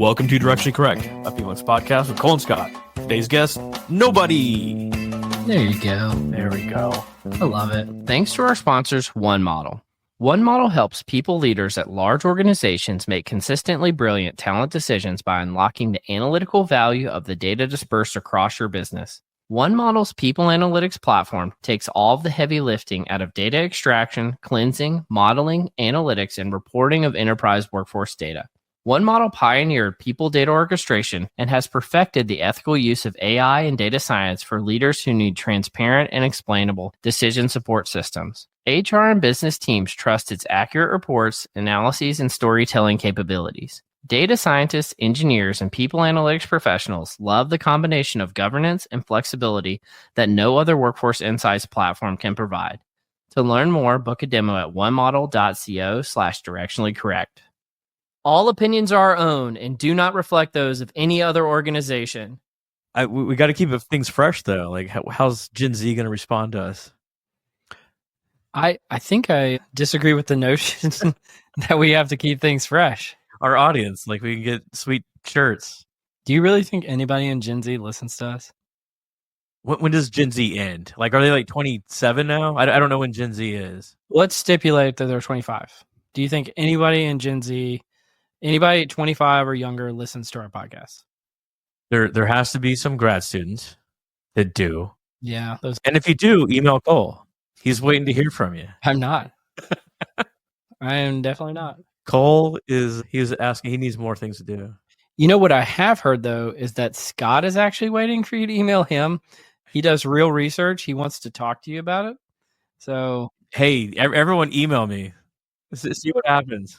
Welcome to Directionally Correct, a Felix podcast with Cole and Scott. Today's guest, nobody. There you go. There we go. I love it. Thanks to our sponsors, One Model. One Model helps people leaders at large organizations make consistently brilliant talent decisions by unlocking the analytical value of the data dispersed across your business. One Model's people analytics platform takes all of the heavy lifting out of data extraction, cleansing, modeling, analytics, and reporting of enterprise workforce data. One Model pioneered people data orchestration and has perfected the ethical use of AI and data science for leaders who need transparent and explainable decision support systems. HR and business teams trust its accurate reports, analyses, and storytelling capabilities. Data scientists, engineers, and people analytics professionals love the combination of governance and flexibility that no other workforce insights platform can provide. To learn more, book a demo at onemodel.co/directionally correct. All opinions are our own and do not reflect those of any other organization. We got to keep things fresh, though. Like, how's Gen Z going to respond to us? I think I disagree with the notion that we have to keep things fresh. Our audience, like, we can get sweet shirts. Do you really think anybody in Gen Z listens to us? When does Gen Z end? Like, are they like 27 now? I don't know when Gen Z is. Let's stipulate that they're 25. Do you think anybody in Gen Z, anybody 25 or younger listens to our podcast? There has to be some grad students that do. Yeah. And if you do, email Cole. He's waiting to hear from you. I'm not. I am definitely not. Cole he's asking, he needs more things to do. You know what I have heard, though, is that Scott is actually waiting for you to email him. He does real research. He wants to talk to you about it. So, hey, everyone email me. See what happens.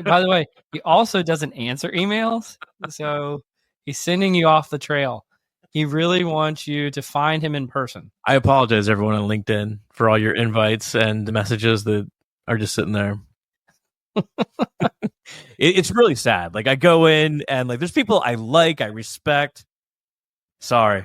By the way, he also doesn't answer emails. So he's sending you off the trail. He really wants you to find him in person. I apologize, everyone on LinkedIn, for all your invites and the messages that are just sitting there. It's really sad. Like, I go in and like there's people I like, I respect. Sorry.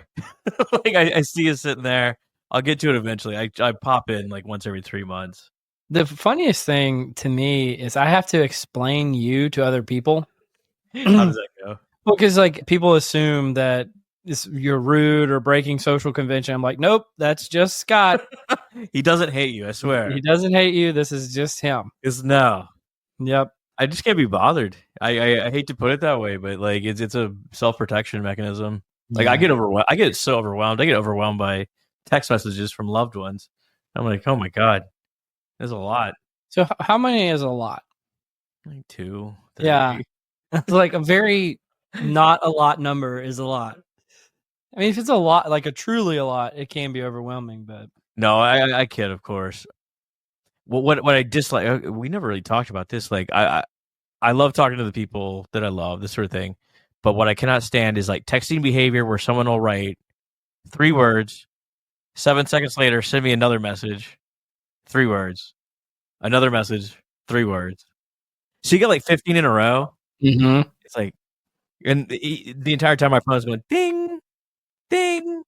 Like I see you sitting there. I'll get to it eventually. I pop in like once every 3 months. The funniest thing to me is I have to explain you to other people. How does that go? Well, because like people assume that you're rude or breaking social convention. I'm like, nope, that's just Scott. He doesn't hate you, I swear. He doesn't hate you. This is just him. No. Yep. I just can't be bothered. I hate to put it that way, but like it's a self-protection mechanism. Like, yeah. I get overwhelmed. I get so overwhelmed. I get overwhelmed by text messages from loved ones. I'm like, oh my God, there's a lot. So how many is a lot? Like 2. 3. Yeah. It's like a very not a lot number is a lot. I mean, if it's a lot, like a truly a lot, it can be overwhelming, but no, I kid, of course. What I dislike, we never really talked about this. Like, I love talking to the people that I love, this sort of thing. But what I cannot stand is like texting behavior where someone will write 3 words, 7 seconds later, send me another message, 3 words, another message, 3 words. So you get like 15 in a row. Mm-hmm. It's like, and the entire time my phone's going ding, ding,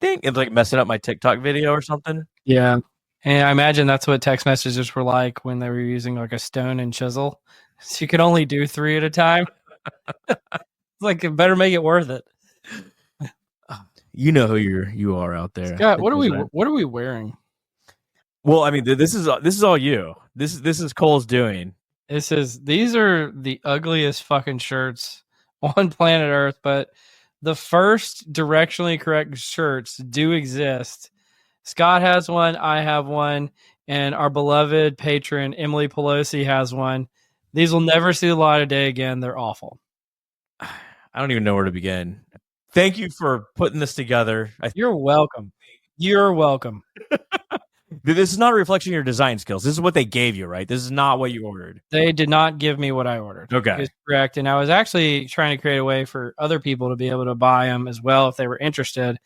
ding. It's like messing up my TikTok video or something. Yeah. And I imagine that's what text messages were like when they were using like a stone and chisel. So you could only do 3 at a time. It's like, it better make it worth it. You know who you are out there. Scott, what are we wearing? Well, I mean, this is all you. This is Cole's doing. These are the ugliest fucking shirts on planet Earth, but the first directionally correct shirts do exist. Scott has one, I have one, and our beloved patron Emily Pelosi has one. These will never see the light of day again. They're awful. I don't even know where to begin. Thank you for putting this together. You're welcome. You're welcome. This is not a reflection of your design skills. This is what they gave you, right? This is not what you ordered. They did not give me what I ordered. Okay. It's correct. And I was actually trying to create a way for other people to be able to buy them as well if they were interested.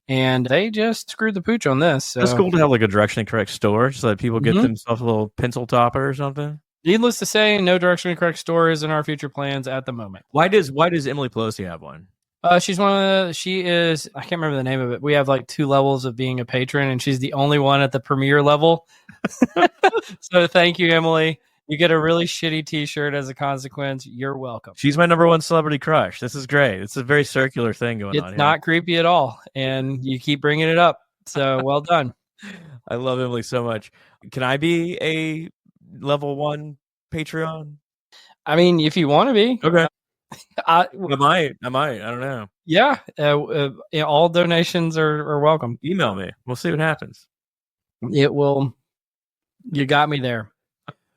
And they just screwed the pooch on this. So. It's cool to have like a directionally correct store so that people get themselves a little pencil topper or something. Needless to say, no directionally correct store is in our future plans at the moment. Why does Emily Pelosi have one? She is, I can't remember the name of it. We have like 2 levels of being a patron, and she's the only one at the premier level. So thank you, Emily. You get a really shitty T-shirt as a consequence. You're welcome. She's my number one celebrity crush. This is great. It's a very circular thing going on It's here. not creepy at all, and you keep bringing it up. So well done. I love Emily so much. Can I be a level 1 Patreon? I mean, if you want to be, Okay. I might. I don't know. Yeah, all donations are welcome. Email me. We'll see what happens. It will. You got me there.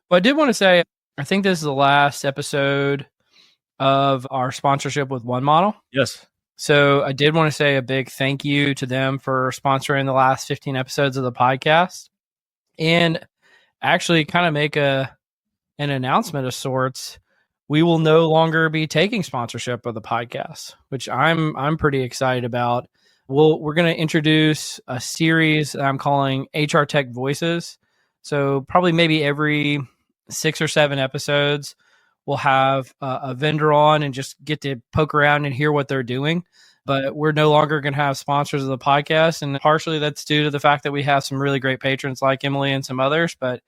But I did want to say, I think this is the last episode of our sponsorship with One Model. Yes. So I did want to say a big thank you to them for sponsoring the last 15 episodes of the podcast, and actually kind of make an announcement of sorts. We will no longer be taking sponsorship of the podcast, which I'm pretty excited about. We're going to introduce a series that I'm calling HR Tech Voices. So probably maybe every 6 or 7 episodes, we'll have a vendor on and just get to poke around and hear what they're doing. But we're no longer going to have sponsors of the podcast. And partially that's due to the fact that we have some really great patrons like Emily and some others. But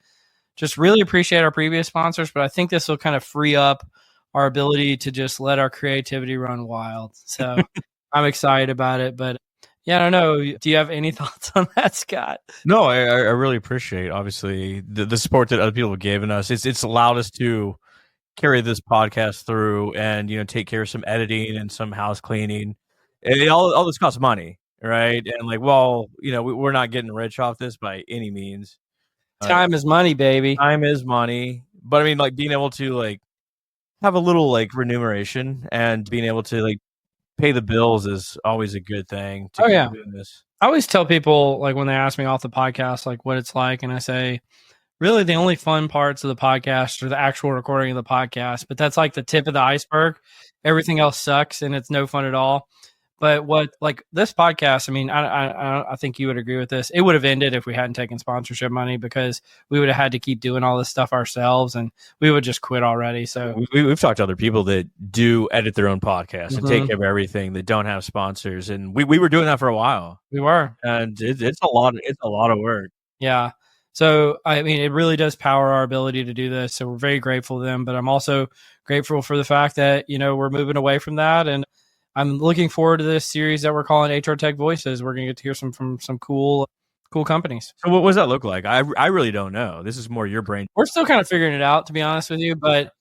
just really appreciate our previous sponsors. But I think this will kind of free up our ability to just let our creativity run wild. So I'm excited about it. But yeah, I don't know. Do you have any thoughts on that, Scott? No, I really appreciate, obviously, the support that other people have given us. It's allowed us to carry this podcast through and, take care of some editing and some house cleaning. And all this costs money, right? And we're not getting rich off this by any means. Time is money, baby. Time is money. But I mean, being able to have a little remuneration and being able to pay the bills is always a good thing to keep doing this. I always tell people when they ask me off the podcast what it's like, and I say really the only fun parts of the podcast are the actual recording of the podcast, but that's the tip of the iceberg. Everything else sucks and it's no fun at all. But what this podcast, I mean, I think you would agree with this. It would have ended if we hadn't taken sponsorship money, because we would have had to keep doing all this stuff ourselves, and we would just quit already. So we've talked to other people that do edit their own podcasts and take care of everything, that don't have sponsors, and we were doing that for a while. We were, and it's a lot. It's a lot of work. Yeah. So I mean, it really does power our ability to do this. So we're very grateful to them. But I'm also grateful for the fact that we're moving away from that, and I'm looking forward to this series that we're calling HR Tech Voices. We're going to get to hear from some cool companies. So what does that look like? I really don't know. This is more your brain. We're still kind of figuring it out, to be honest with you. But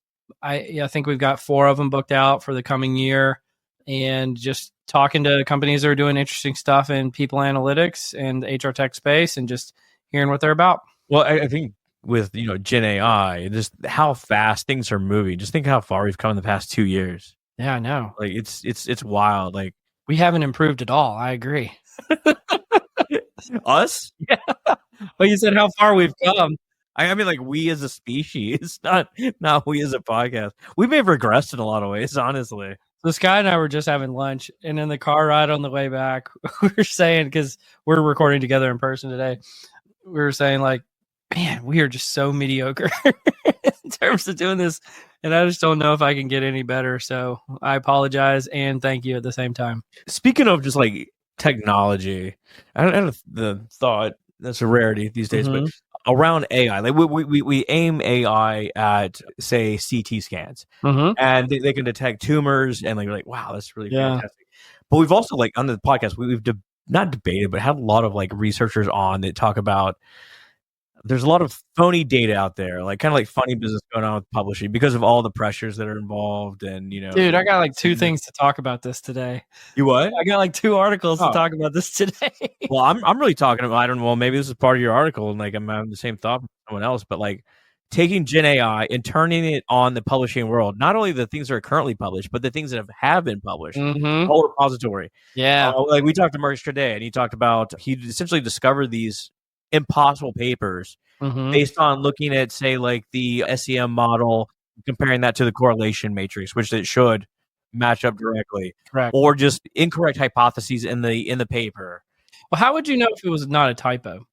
I think we've got 4 of them booked out for the coming year, and just talking to companies that are doing interesting stuff in people analytics and the HR tech space, and just hearing what they're about. Well, I think with Gen AI, just how fast things are moving. Just think how far we've come in the past 2 years. Yeah, I know. It's wild. We haven't improved at all. I agree. Us? Yeah. Well, you said how far we've come. I mean, we as a species, not we as a podcast. We may have regressed in a lot of ways, honestly. So Sky and I were just having lunch, and in the car ride on the way back, we were saying, because we're recording together in person today, we were saying man, we are just so mediocre in terms of doing this. And I just don't know if I can get any better. So I apologize and thank you at the same time. Speaking of just technology, I don't have the thought, that's a rarity these days, but around AI, we aim AI at, say, CT scans, and they can detect tumors, and you're wow, that's really fantastic. But we've also on the podcast, we've not debated, but had a lot of researchers on that talk about, there's a lot of phony data out there, kind of funny business going on with publishing because of all the pressures that are involved. And, dude, I got 2 things to talk about this today. You what? I got 2 articles to talk about this today. Well, I'm really talking about, I don't know, well, maybe this is part of your article and I'm having the same thought from someone else, but taking Gen AI and turning it on the publishing world, not only the things that are currently published, but the things that have been published, the whole repository. Yeah. We talked to Marcus today, and he talked about, he essentially discovered these impossible papers based on looking at, say, the SEM model, comparing that to the correlation matrix, which it should match up directly. Correct. Or just incorrect hypotheses in the paper. Well, how would you know if it was not a typo?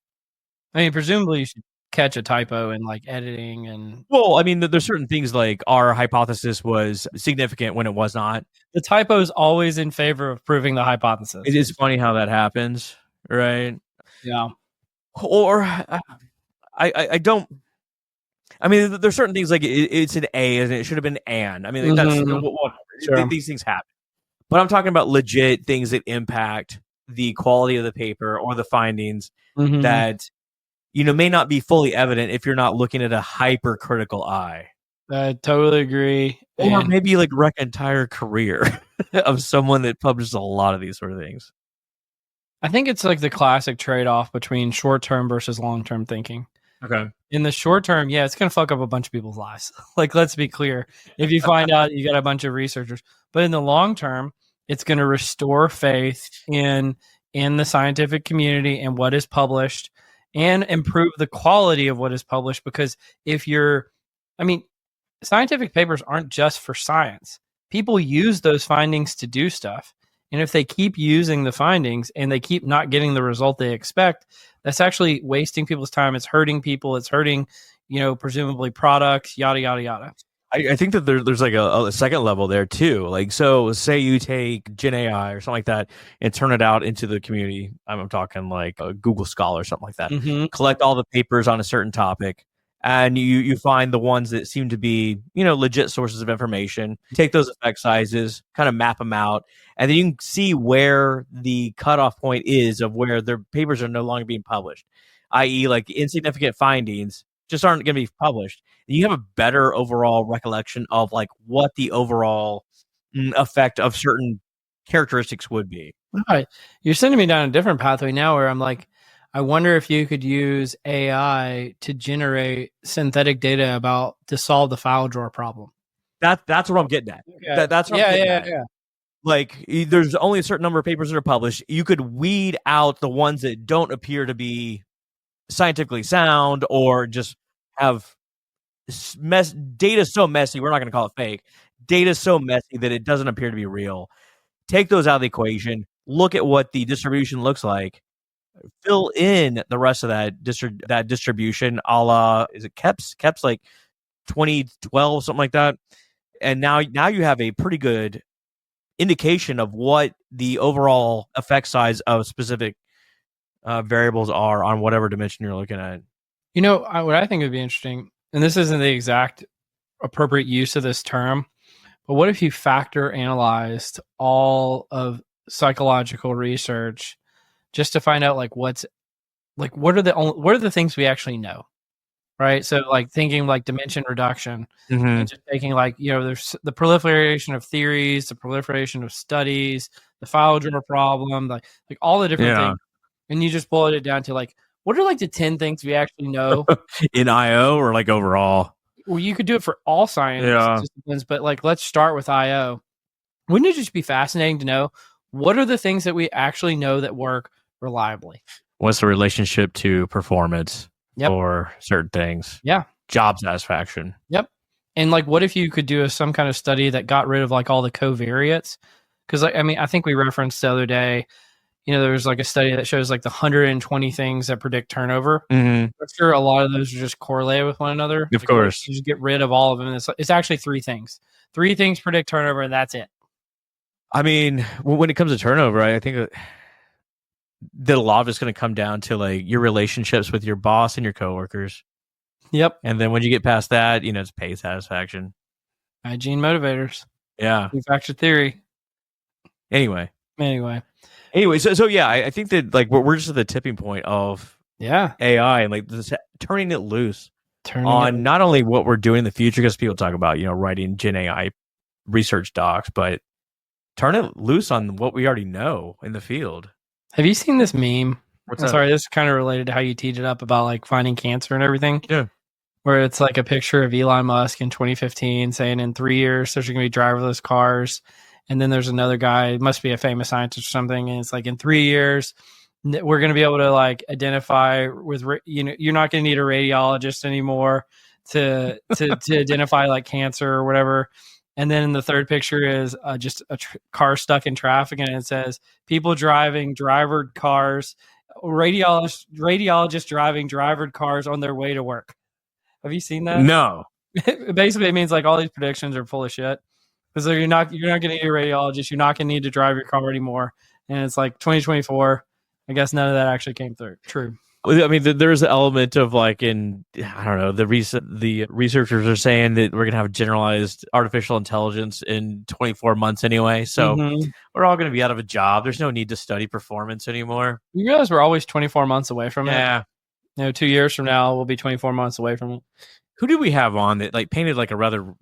I mean, presumably you should catch a typo in editing and. Well, I mean, there's certain things our hypothesis was significant when it was not. The typo is always in favor of proving the hypothesis. It is funny how that happens, right? Yeah. Or I don't. I mean, there's certain things like it's an A and it should have been an. I mean, like, that's Sure. these things happen. But I'm talking about legit things that impact the quality of the paper or the findings that may not be fully evident if you're not looking at a hypercritical eye. I totally agree. Or maybe like wreck an entire career of someone that publishes a lot of these sort of things. I think it's like the classic trade-off between short-term versus long-term thinking. Okay. In the short term, yeah, it's going to fuck up a bunch of people's lives. Like, let's be clear. If you find out you got a bunch of researchers, but in the long term, it's going to restore faith in the scientific community and what is published, and improve the quality of what is published. Because scientific papers aren't just for science. People use those findings to do stuff. And if they keep using the findings and they keep not getting the result they expect, that's actually wasting people's time. It's hurting people. It's hurting, presumably products, yada, yada, yada. I think that there's like a second level there too. Like, so say you take Gen AI or something like that and turn it out into the community. I'm talking like a Google Scholar or something like that. Collect all the papers on a certain topic, and you find the ones that seem to be, legit sources of information. Take those effect sizes, kind of map them out, and then you can see where the cutoff point is of where their papers are no longer being published, i.e. like insignificant findings just aren't going to be published. You have a better overall recollection of like what the overall effect of certain characteristics would be. All right. You're sending me down a different pathway now where I'm like, I wonder if you could use AI to generate synthetic data to solve the file drawer problem. That's what I'm getting at. Okay. That's what I'm getting at. Yeah. Like, there's only a certain number of papers that are published. You could weed out the ones that don't appear to be scientifically sound or just have data so messy. We're not going to call it fake. Data so messy that it doesn't appear to be real. Take those out of the equation. Look at what the distribution looks like. Fill in the rest of that distribution, a la, is it Kep's like 2012, something like that. And now you have a pretty good indication of what the overall effect size of specific variables are on whatever dimension you're looking at. What I think would be interesting, and this isn't the exact appropriate use of this term, but what if you factor analyzed all of psychological research just to find out what are the things we actually know, right? So like thinking like dimension reduction, and just taking like, there's the proliferation of theories, the proliferation of studies, the file drawer problem, like all the different things, and you just boil it down to like, what are like the 10 things we actually know in IO or like overall? Well, you could do it for all science disciplines, but like, let's start with IO. Wouldn't it just be fascinating to know what are the things that we actually know that work reliably? What's the relationship to performance for certain things? Yeah. Job satisfaction. Yep. And like, what if you could do some kind of study that got rid of like all the covariates? Because I think we referenced the other day, there was like a study that shows like the 120 things that predict turnover. I'm sure a lot of those are just correlated with one another. Of course. You just get rid of all of them. It's actually 3 things. 3 things predict turnover, and that's it. I mean, when it comes to turnover, I think that a lot of it's going to come down to like your relationships with your boss and your coworkers. Yep. And then when you get past that, it's pay satisfaction. Hygiene motivators. Yeah. Factor theory. Anyway, so yeah, I think that like we're just at the tipping point of AI and like turning it loose on not only what we're doing in the future, because people talk about writing Gen AI research docs, but turn it loose on what we already know in the field. Have you seen this meme? Sorry, this is kind of related to how you teed it up about like finding cancer and everything. Yeah. Where it's like a picture of Elon Musk in 2015 saying in 3 years there's going to be driverless cars. And then there's another guy, must be a famous scientist or something. And it's like in 3 years, we're going to be able to like identify with, you're not going to need a radiologist anymore to identify like cancer or whatever. And then in the third picture is just a car stuck in traffic. And it says people driving drivered cars, radiologists driving drivered cars on their way to work. Have you seen that? No. Basically, it means like all these predictions are full of shit. Because you're not going to need a radiologist. You're not going to need to drive your car anymore. And it's like 2024. I guess none of that actually came through. True. I mean, there's an element of like I don't know, the researchers are saying that we're gonna have generalized artificial intelligence in 24 months anyway. So we're all gonna be out of a job. There's no need to study performance anymore. You realize we're always 24 months away from it? Yeah. 2 years from now, we'll be 24 months away from it. Who did we have on that like painted like a rather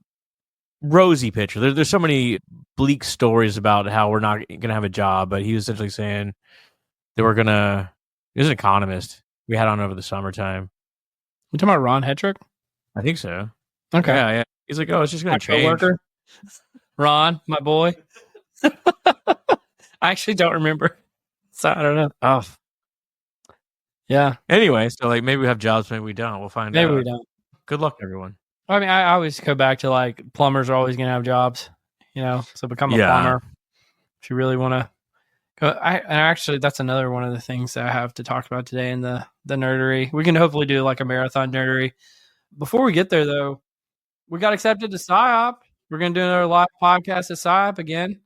rosy picture? There's so many bleak stories about how we're not gonna have a job, but he was essentially saying that we're gonna. He was an economist we had on over the summertime. You talking about Ron Hetrick? I think so. Okay. Yeah. He's like, oh, it's just gonna change. Coworker. Ron, my boy. I actually don't remember, so I don't know. Oh, yeah. Anyway, so like maybe we have jobs, maybe we don't. We'll find out. Maybe we don't. Good luck, everyone. I mean, I always go back to like plumbers are always going to have jobs, so become a plumber if you really want to go. And actually, that's another one of the things that I have to talk about today in the nerdery. We can hopefully do like a marathon nerdery. Before we get there, though, we got accepted to PsyOp. We're going to do another live podcast at PsyOp again.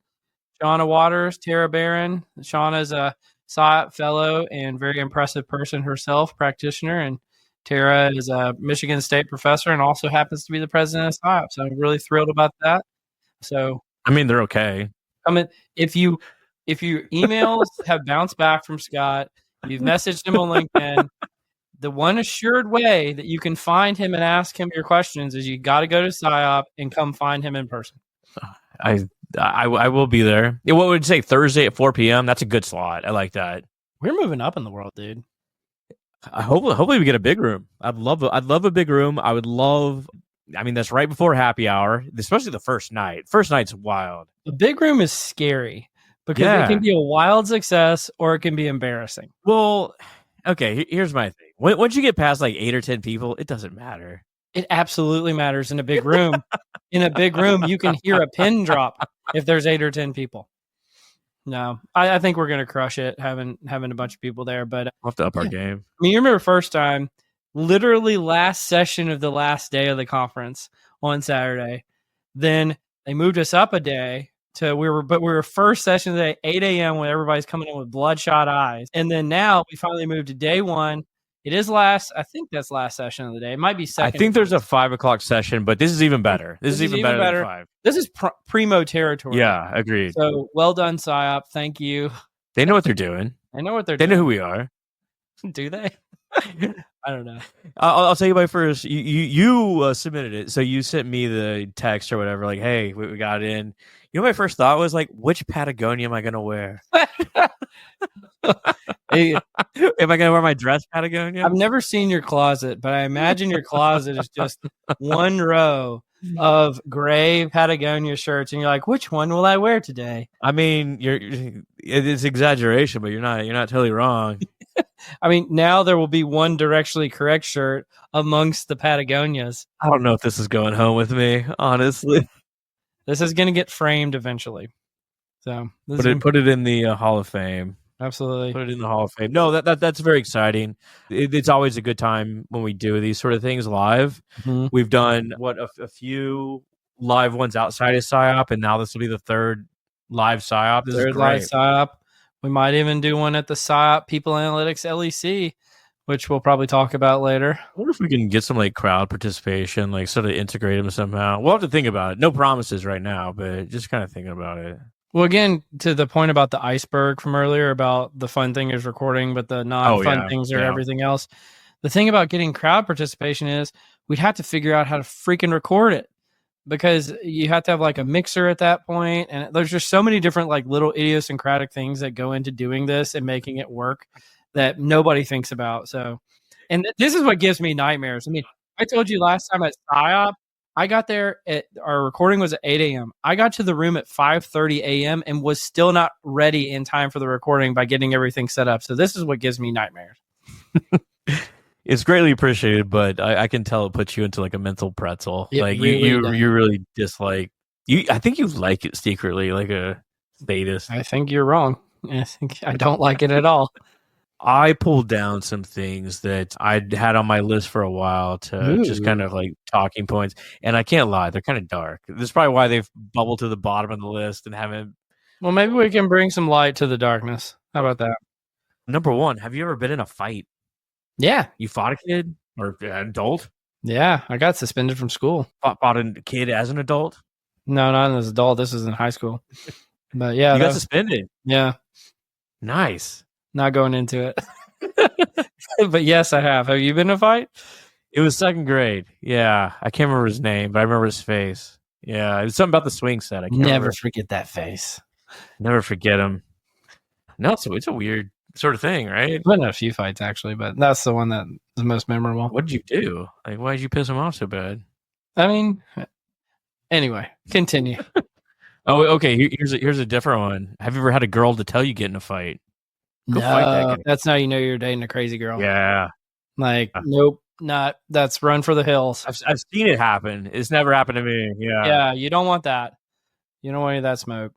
Shauna Waters, Tara Barron. Shauna's a PsyOp fellow and very impressive person herself, practitioner, and Tara is a Michigan State professor and also happens to be the president of PsyOp. So I'm really thrilled about that. So I mean, they're okay. I mean, if your emails have bounced back from Scott, you've messaged him on LinkedIn. The one assured way that you can find him and ask him your questions is you got to go to PsyOp and come find him in person. I will be there. What would you say, Thursday at 4 p.m.? That's a good slot. I like that. We're moving up in the world, dude. Hopefully we get a big room. I'd love a big room. I would love. I mean, that's right before happy hour, especially the first night. First night's wild. The big room is scary because it can be a wild success or it can be embarrassing. Well, okay. Here's my thing. Once you get past like 8 or 10 people, it doesn't matter. It absolutely matters in a big room. In a big room, you can hear a pin drop if there's 8 or 10 people. No, I think we're gonna crush it having a bunch of people there. But we'll have to up our game. I mean, you remember first time, literally last session of the last day of the conference on Saturday. Then they moved us up a day to we were first session of the day, 8 a.m. when everybody's coming in with bloodshot eyes. And then now we finally moved to day one. It is I think that's last session of the day. It might be second. I think there's a 5 o'clock session, but this is even better. This is even better than 5. This is primo territory. Yeah, agreed. So well done, PsyOp. Thank you. They know what they're doing. They know what they're doing. They know who we are. Do they? I don't know. I'll tell you my first. You submitted it, so you sent me the text or whatever. Like, hey, we got in. You know, my first thought was like, which Patagonia am I going to wear? Am I going to wear my dress Patagonia? I've never seen your closet, but I imagine your closet is just one row of gray Patagonia shirts, and you're like, which one will I wear today? I mean, it's exaggeration, but you're not totally wrong. I mean, now there will be one Directionally Correct shirt amongst the Patagonias. I don't know if this is going home with me, honestly. This is going to get framed eventually. So put it in the Hall of Fame. Absolutely. Put it in the Hall of Fame. No, that's very exciting. It's always a good time when we do these sort of things live. Mm-hmm. We've done a few live ones outside of PsyOp, and now this will be the third live PsyOp. This is great. Live PsyOp. We might even do one at the PsyOp People Analytics LEC, which we'll probably talk about later. I wonder if we can get some like crowd participation, like sort of integrate them somehow. We'll have to think about it. No promises right now, but just kind of thinking about it. Well, again, to the point about the iceberg from earlier about the fun thing is recording, but the non-fun things are everything else. The thing about getting crowd participation is we'd have to figure out how to freaking record it because you have to have like a mixer at that point. And there's just so many different like little idiosyncratic things that go into doing this and making it work that nobody thinks about. So, and this is what gives me nightmares. I mean, I told you last time at PsyOp, I got there our recording was at 8 a.m. I got to the room at 5:30 a.m. and was still not ready in time for the recording by getting everything set up. So this is what gives me nightmares. It's greatly appreciated, but I can tell it puts you into like a mental pretzel. It like really you really dislike you. I think you like it secretly, like a sadist. I think you're wrong. I don't like it at all. I pulled down some things that I'd had on my list for a while to just kind of like talking points. And I can't lie, they're kind of dark. This is probably why they've bubbled to the bottom of the list and haven't. Well, maybe we can bring some light to the darkness. How about that? Number one, have you ever been in a fight? Yeah. You fought a kid or an adult? Yeah. I got suspended from school. Fought a kid as an adult? No, not as an adult. This was in high school. But yeah, You got suspended. Yeah. Nice. Not going into it. But yes, I have. Have you been in a fight? It was 2nd grade. Yeah. I can't remember his name, but I remember his face. Yeah. It was something about the swing set. I can't Never remember. forget that face. Never forget him. No, so it's a weird sort of thing, right? I've been in a few fights actually, but that's the one that is most memorable. What did you do? Like, why did you piss him off so bad? I mean, anyway, continue. Oh, okay. Here's a different one. Have you ever had a girl to tell you get in a fight? Go fight that guy. That's how you know you're dating a crazy girl. Yeah. Like, nope, not. That's run for the hills. I've seen it happen. It's never happened to me. Yeah. Yeah, you don't want that. You don't want any of that smoke.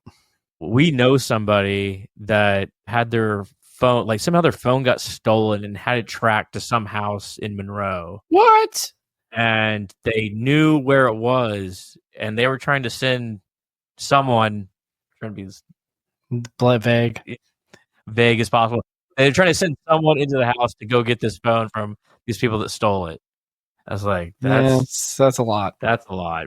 We know somebody that had their phone, like somehow their phone got stolen and had it tracked to some house in Monroe. What? And they knew where it was, and they were trying to send someone, trying to be as vague as possible. They're trying to send someone into the house to go get this phone from these people that stole it. I was like, that's a lot. That's a lot.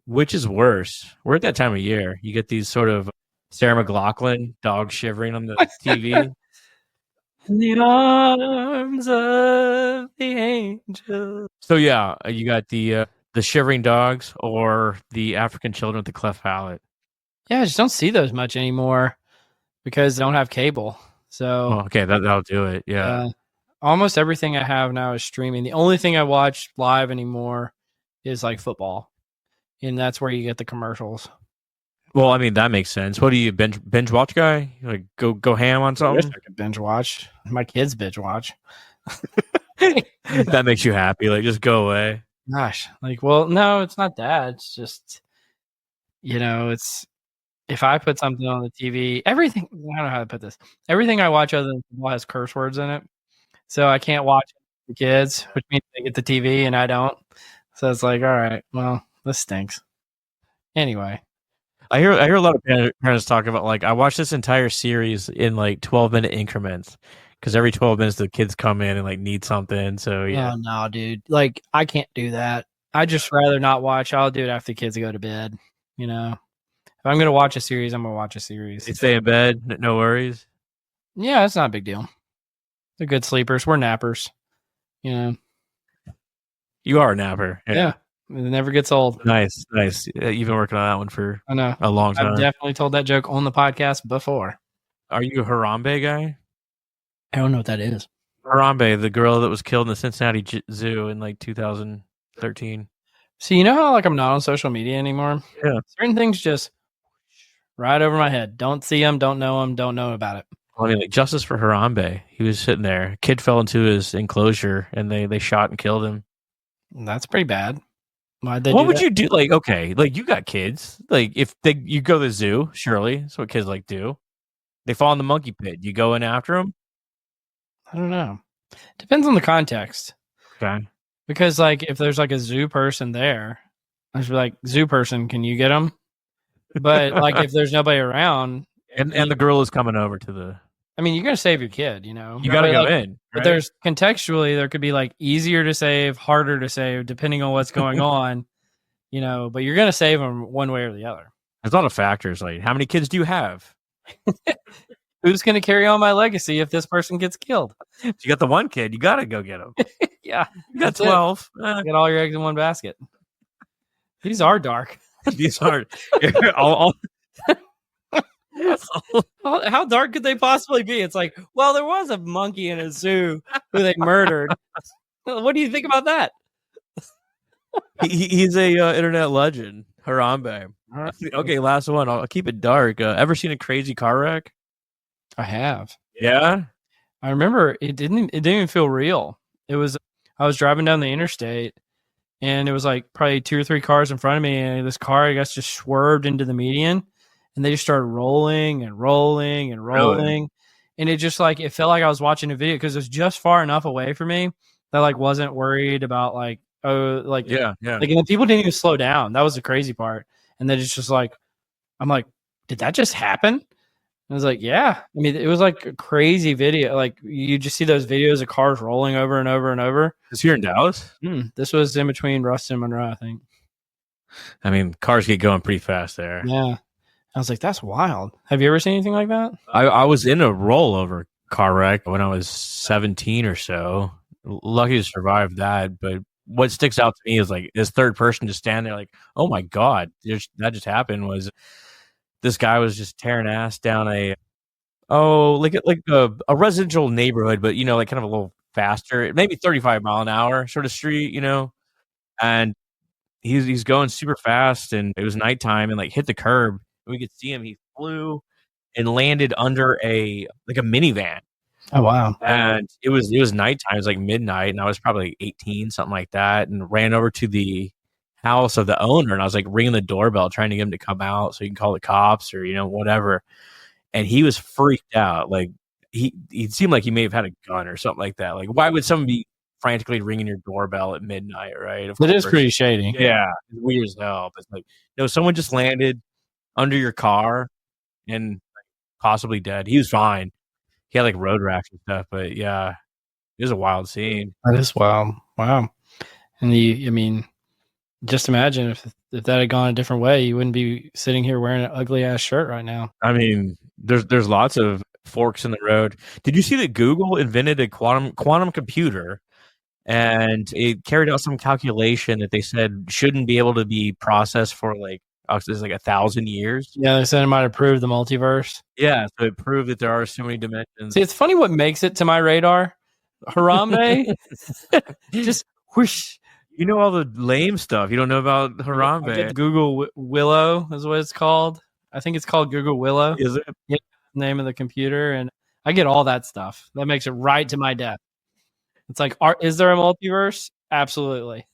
Which is worse? We're at that time of year. You get these sort of Sarah McLachlan dogs shivering on the TV. In the arms of the angel. So yeah, you got the shivering dogs or the African children with the cleft palate. Yeah, I just don't see those much anymore because I don't have cable. So okay, that'll do it. Yeah. Almost everything I have now is streaming. The only thing I watch live anymore is like football, and that's where you get the commercials. Well, I mean that makes sense. What do you binge watch guy? Like go ham on something? I wish I could binge watch. My kids binge watch. That makes you happy. Like just go away. Gosh, like, well, no, it's not that. It's just, it's if I put something on the TV, everything. I don't know how to put this. Everything I watch other than football has curse words in it, so I can't watch the kids, which means they get the TV and I don't. So it's like, all right, well, this stinks. Anyway. I hear a lot of parents talk about like I watched this entire series in like 12-minute increments because every 12 minutes the kids come in and like need something. So yeah, oh, no, dude, like I can't do that. I just rather not watch. I'll do it after the kids go to bed. If I'm gonna watch a series, I'm gonna watch a series. They stay in bed, no worries. Yeah, it's not a big deal. They're good sleepers. We're nappers. You are a napper. Yeah. It never gets old. Nice. You've been working on that one for a long time. I've definitely told that joke on the podcast before. Are you a Harambe guy? I don't know what that is. Harambe, the girl that was killed in the Cincinnati Zoo in like 2013. So you know how like I'm not on social media anymore? Yeah. Certain things just right over my head. Don't see them, don't know them, don't know about it. I mean, like justice for Harambe. He was sitting there. A kid fell into his enclosure and they shot and killed him. That's pretty bad. What would you do? Like, okay, like you got kids. Like, if you go to the zoo, surely that's what kids like do. They fall in the monkey pit. You go in after them. I don't know. Depends on the context. Okay. Because like, if there's like a zoo person there, I should be like, zoo person, can you get them? But like, if there's nobody around, and the girl is coming over to the. I mean, you're gonna save your kid. You got to go in. Right? But there's contextually, there could be like easier to save, harder to save, depending on what's going on. But you're gonna save them one way or the other. There's a lot of factors. Like, how many kids do you have? Who's gonna carry on my legacy if this person gets killed? You got the one kid. You got to go get him. Yeah, you got 12. Get all your eggs in one basket. These are dark. These are How dark could they possibly be? It's like, well, there was a monkey in a zoo who they murdered. What do you think about that? He's a internet legend, Harambe. Okay, last one. I'll keep it dark. Ever seen a crazy car wreck? I have. Yeah, I remember it didn't even feel real. I was driving down the interstate, and it was like probably 2 or 3 cars in front of me, and this car, I guess, just swerved into the median. And they just started rolling and rolling and rolling. Really? And it just like, it felt like I was watching a video because it was just far enough away from me that like wasn't worried about like, yeah. Like, and the people didn't even slow down. That was the crazy part. And then it's just like, I'm like, did that just happen? I was like, yeah. I mean, it was like a crazy video. Like you just see those videos of cars rolling over and over and over. It's here in Dallas. This was in between Ruston and Monroe, I think. I mean, cars get going pretty fast there. Yeah. I was like, that's wild. Have you ever seen anything like that? I was in a rollover car wreck when I was 17 or so. Lucky to survive that. But what sticks out to me is like this third person just standing there like, oh my God, that just happened. Was this guy was just tearing ass down a residential neighborhood, but like kind of a little faster, maybe 35 mile an hour sort of street, and he's going super fast, and it was nighttime, and like hit the curb, and we could see him. He flew and landed under a minivan. Oh wow! And it was nighttime. It was like midnight, and I was probably 18, something like that, and ran over to the house of the owner, and I was like ringing the doorbell, trying to get him to come out so he can call the cops or whatever. And he was freaked out. Like he seemed like he may have had a gun or something like that. Like why would someone be frantically ringing your doorbell at midnight, right? It is pretty shady. Yeah, it's weird as hell. But it's like, someone just landed under your car and possibly dead. He was fine. He had like road rash and stuff, but yeah, it was a wild scene. That is wild. Wow. And I mean, just imagine if that had gone a different way, you wouldn't be sitting here wearing an ugly ass shirt right now. I mean, there's lots of forks in the road. Did you see that Google invented a quantum computer, and it carried out some calculation that they said shouldn't be able to be processed for like 1,000 years? Yeah, they said it might have proved the multiverse. Yeah, so it proved that there are so many dimensions. See, it's funny what makes it to my radar. Harambe, just whoosh. You know all the lame stuff. You don't know about Harambe. Google Willow is what it's called. I think it's called Google Willow. Is it? Yeah, name of the computer, and I get all that stuff. That makes it right to my death. It's like, is there a multiverse? Absolutely.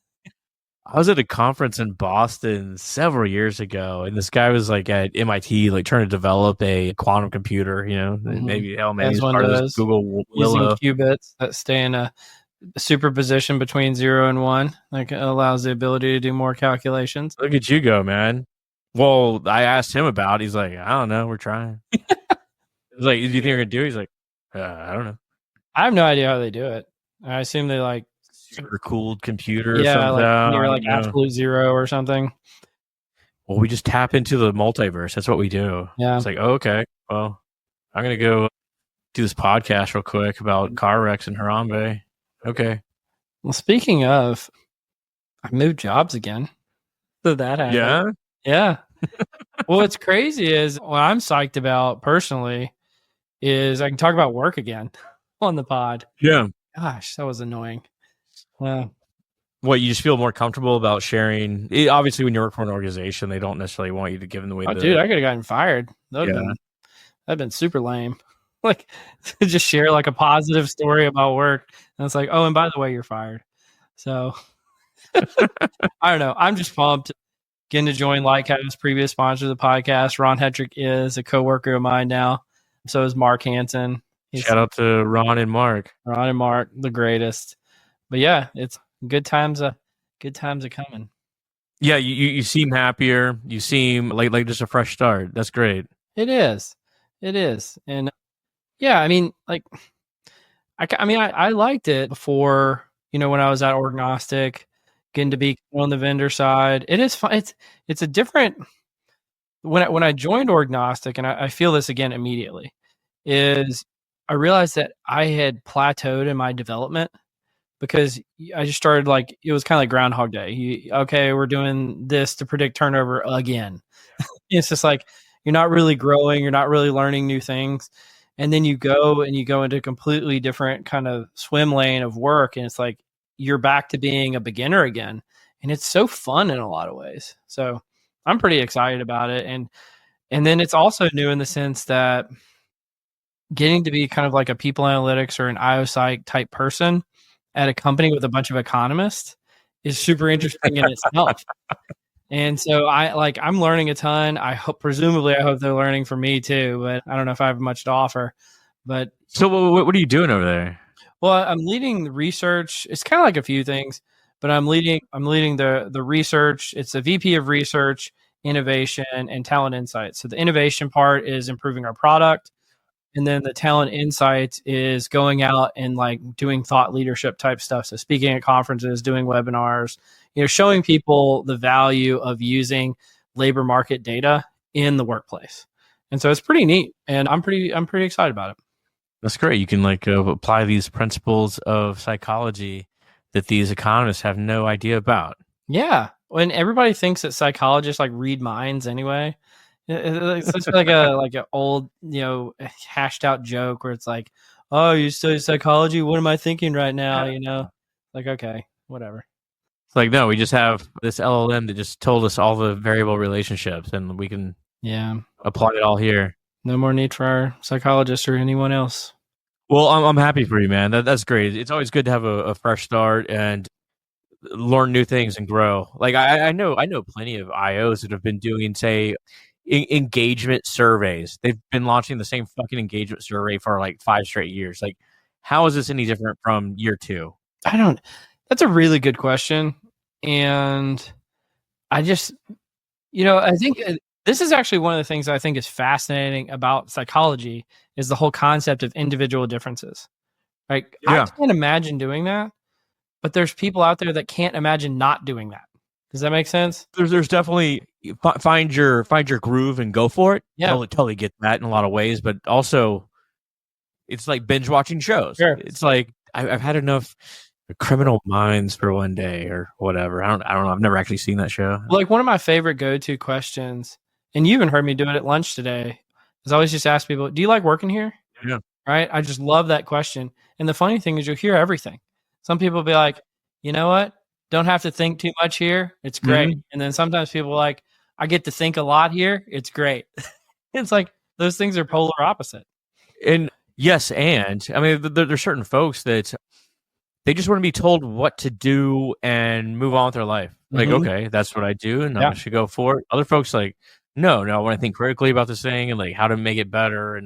I was at a conference in Boston several years ago, and this guy was like at MIT, like trying to develop a quantum computer. Maybe he's part of this Google Willow. Using qubits that stay in a superposition between 0 and 1, like it allows the ability to do more calculations. Look at you go, man. Well, I asked him about it. He's like, I don't know, we're trying. I was like, do you think you're gonna do it? He's like, I don't know. I have no idea how they do it. I assume they like super cooled computer. Yeah, like near like absolute zero or something. Well, we just tap into the multiverse. That's what we do. Yeah. It's like, okay, well, I'm gonna go do this podcast real quick about car wrecks in Harambe. Okay. Well, speaking of, I moved jobs again. So that happened. Yeah. Yeah. Well, what's crazy is what I'm psyched about personally is I can talk about work again on the pod. Yeah. Gosh, that was annoying. Yeah. What, you just feel more comfortable about sharing? Obviously, when you work for an organization, they don't necessarily want you to give them the way. Dude, I could have gotten fired. That'd been super lame. Like to just share like a positive story about work, and it's like, oh, and by the way, you're fired. So I don't know. I'm just pumped. Getting to join Lighthouse, previous sponsor of the podcast. Ron Hetrick is a coworker of mine now. So is Mark Hansen. Shout out to Ron and Mark. Ron and Mark, the greatest. But yeah, it's good times. Good times are coming. Yeah, you seem happier. You seem like just a fresh start. That's great. It is. And yeah, I mean, like, I liked it before. When I was at Orgnostic, getting to be on the vendor side. It is fun. It's a different. When I joined Orgnostic, and I feel this again immediately, is I realized that I had plateaued in my development because I just started like, it was kind of like Groundhog Day. Okay, we're doing this to predict turnover again. It's just like, you're not really growing. You're not really learning new things. And then you go into a completely different kind of swim lane of work. And it's like, you're back to being a beginner again. And it's so fun in a lot of ways. So I'm pretty excited about it. And then it's also new in the sense that getting to be kind of like a people analytics or an IO-psych type person at a company with a bunch of economists is super interesting in itself. And so I'm learning a ton. I hope they're learning from me too, but I don't know if I have much to offer. But so what are you doing over there? Well, I'm leading the research. It's kind of like a few things, but I'm leading the research. It's a VP of research innovation, and talent insights. So the innovation part is improving our product. And then the talent insights is going out and like doing thought leadership type stuff. So speaking at conferences, doing webinars, showing people the value of using labor market data in the workplace. And so it's pretty neat. And I'm pretty excited about it. That's great. You can like apply these principles of psychology that these economists have no idea about. Yeah. When everybody thinks that psychologists like read minds anyway. It's such like a old, hashed out joke where it's like, oh, you study psychology? What am I thinking right now? Like, okay, whatever. It's like, no, we just have this LLM that just told us all the variable relationships and we can apply it all here. No more need for our psychologist or anyone else. Well, I'm happy for you, man. That's great. It's always good to have a fresh start and learn new things and grow. Like I know plenty of IOs that have been doing, say, engagement surveys. They've been launching the same fucking engagement survey for like 5 straight years. Like, how is this any different from year 2? That's a really good question. And I just, I think this is actually one of the things I think is fascinating about psychology is the whole concept of individual differences. Like, I can't imagine doing that, but there's people out there that can't imagine not doing that. Does that make sense? There's definitely find your groove and go for it. Yeah, totally get that in a lot of ways, but also it's like binge watching shows. Sure. It's like I've had enough Criminal Minds for one day or whatever. I don't know. I've never actually seen that show. Like one of my favorite go-to questions, and you even heard me do it at lunch today, is I always just ask people, "Do you like working here?" Yeah. Right. I just love that question. And the funny thing is, you'll hear everything. Some people will be like, "You know what? Don't have to think too much here. It's great." Mm-hmm. And then sometimes people are like, "I get to think a lot here. It's great." It's like those things are polar opposite. And yes, and I mean, there's certain folks that they just want to be told what to do and move on with their life. Like, okay, that's what I do, and I should go for it. Other folks like, no, I want to think critically about this thing and like how to make it better.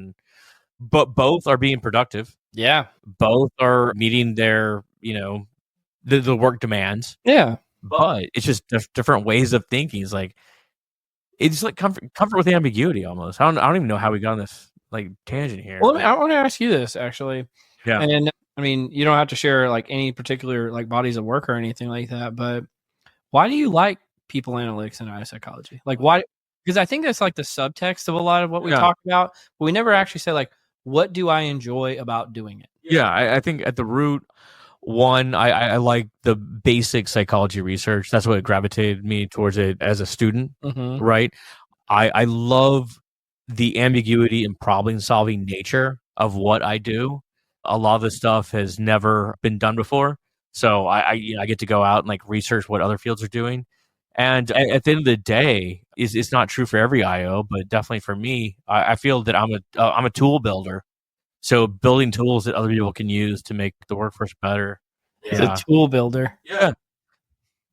But both are being productive. Yeah, both are meeting their, the work demands. Yeah, but it's just different ways of thinking. It's like comfort with ambiguity almost. I don't even know how we got on this like tangent here. Well, I want to ask you this actually. Yeah, and I mean, you don't have to share like any particular like bodies of work or anything like that, but why do you like people analytics and psychology? Like why? Because I think that's like the subtext of a lot of what we talk about, but we never actually say like, what do I enjoy about doing it? Yeah, I think at the root, one, I like the basic psychology research. That's what gravitated me towards it as a student, right? I love the ambiguity and problem-solving nature of what I do. A lot of the stuff has never been done before. So I get to go out and like research what other fields are doing. And at the end of the day, it's not true for every IO, but definitely for me, I feel that I'm a tool builder. So building tools that other people can use to make the workforce better. He's a tool builder. Yeah.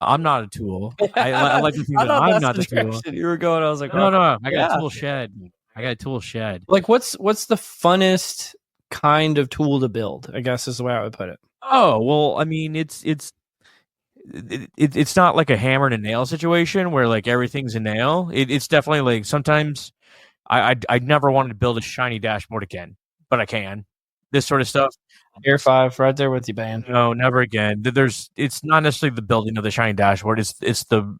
I'm not a tool. I like to think that I'm not the tool. You were going, I was like, no. I got a tool shed. Like what's the funnest kind of tool to build, I guess is the way I would put it. Oh, well, I mean, it's not like a hammer and a nail situation where like everything's a nail. It's definitely like sometimes I never wanted to build a shiny dashboard again, but I can. This sort of stuff. Air 5, right there with you, man. No, never again. It's not necessarily the building of the shiny dashboard. It's the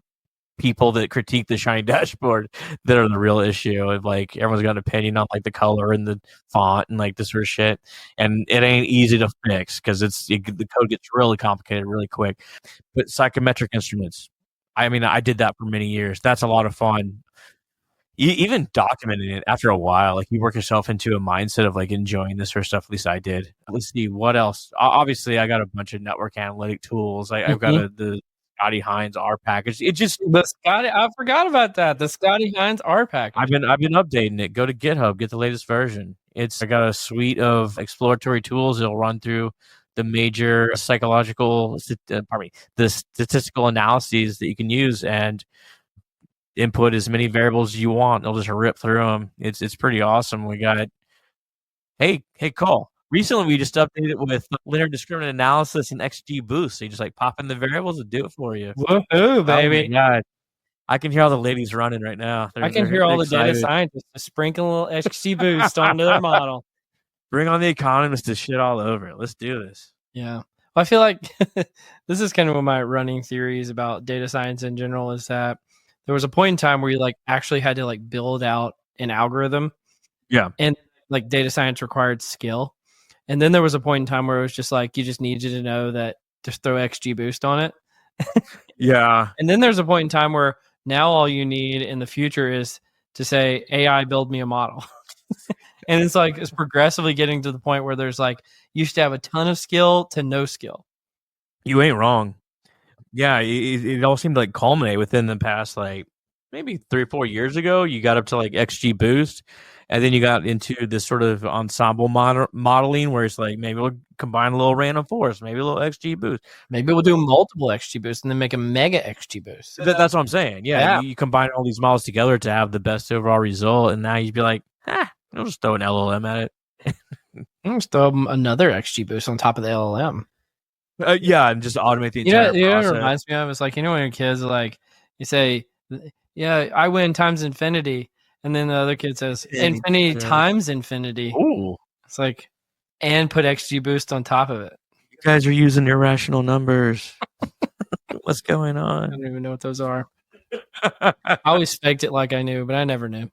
people that critique the shiny dashboard that are the real issue. Of like everyone's got an opinion on like the color and the font and like this sort of shit, and it ain't easy to fix because the code gets really complicated really quick. But psychometric instruments, I mean, I did that for many years. That's a lot of fun. Even documenting it after a while, like you work yourself into a mindset of like enjoying this sort of stuff. At least I did. Let's see what else. Obviously, I got a bunch of network analytic tools. I've got the Scotty Hines R package. It just I forgot about that. The Scotty Hines R package. I've been updating it. Go to GitHub, get the latest version. I got a suite of exploratory tools that'll run through the major the statistical analyses that you can use and input as many variables as you want. They'll just rip through them. It's pretty awesome. We got hey Cole. Recently, we just updated it with linear discriminant analysis and XGBoost. So you just like pop in the variables and do it for you. Woohoo, baby! Oh my God. I can hear all the ladies running right now. I can hear all the data scientists just sprinkle a little XGBoost onto their model. Bring on the economists to shit all over it. Let's do this. Yeah. Well, I feel like this is kind of one of my running theories about data science in general is that there was a point in time where you like actually had to like build out an algorithm. Yeah. And like data science required skill. And then there was a point in time where it was just like, you just needed to know that just throw XGBoost on it. Yeah. And then there's a point in time where now all you need in the future is to say, AI, build me a model. And it's like, it's progressively getting to the point where there's like, you used to have a ton of skill to no skill. You ain't wrong. Yeah. It all seemed to like culminate within the past, like maybe 3 or 4 years ago. You got up to like XGBoost. And then you got into this sort of ensemble modeling where it's like, maybe we'll combine a little random forest, maybe a little XGBoost. Maybe we'll do multiple XGBoost and then make a mega XGBoost. That's what I'm saying. Yeah. You combine all these models together to have the best overall result. And now you'd be like, I'll just throw an LLM at it. I'll just throw another XGBoost on top of the LLM. Yeah, and just automate the entire process. It reminds me of, it's like, when your kids are like, you say, yeah, I win times infinity. And then the other kid says, infinity times infinity. Ooh. It's like, and put XGBoost on top of it. You guys are using irrational numbers. What's going on? I don't even know what those are. I always faked it like I knew, but I never knew.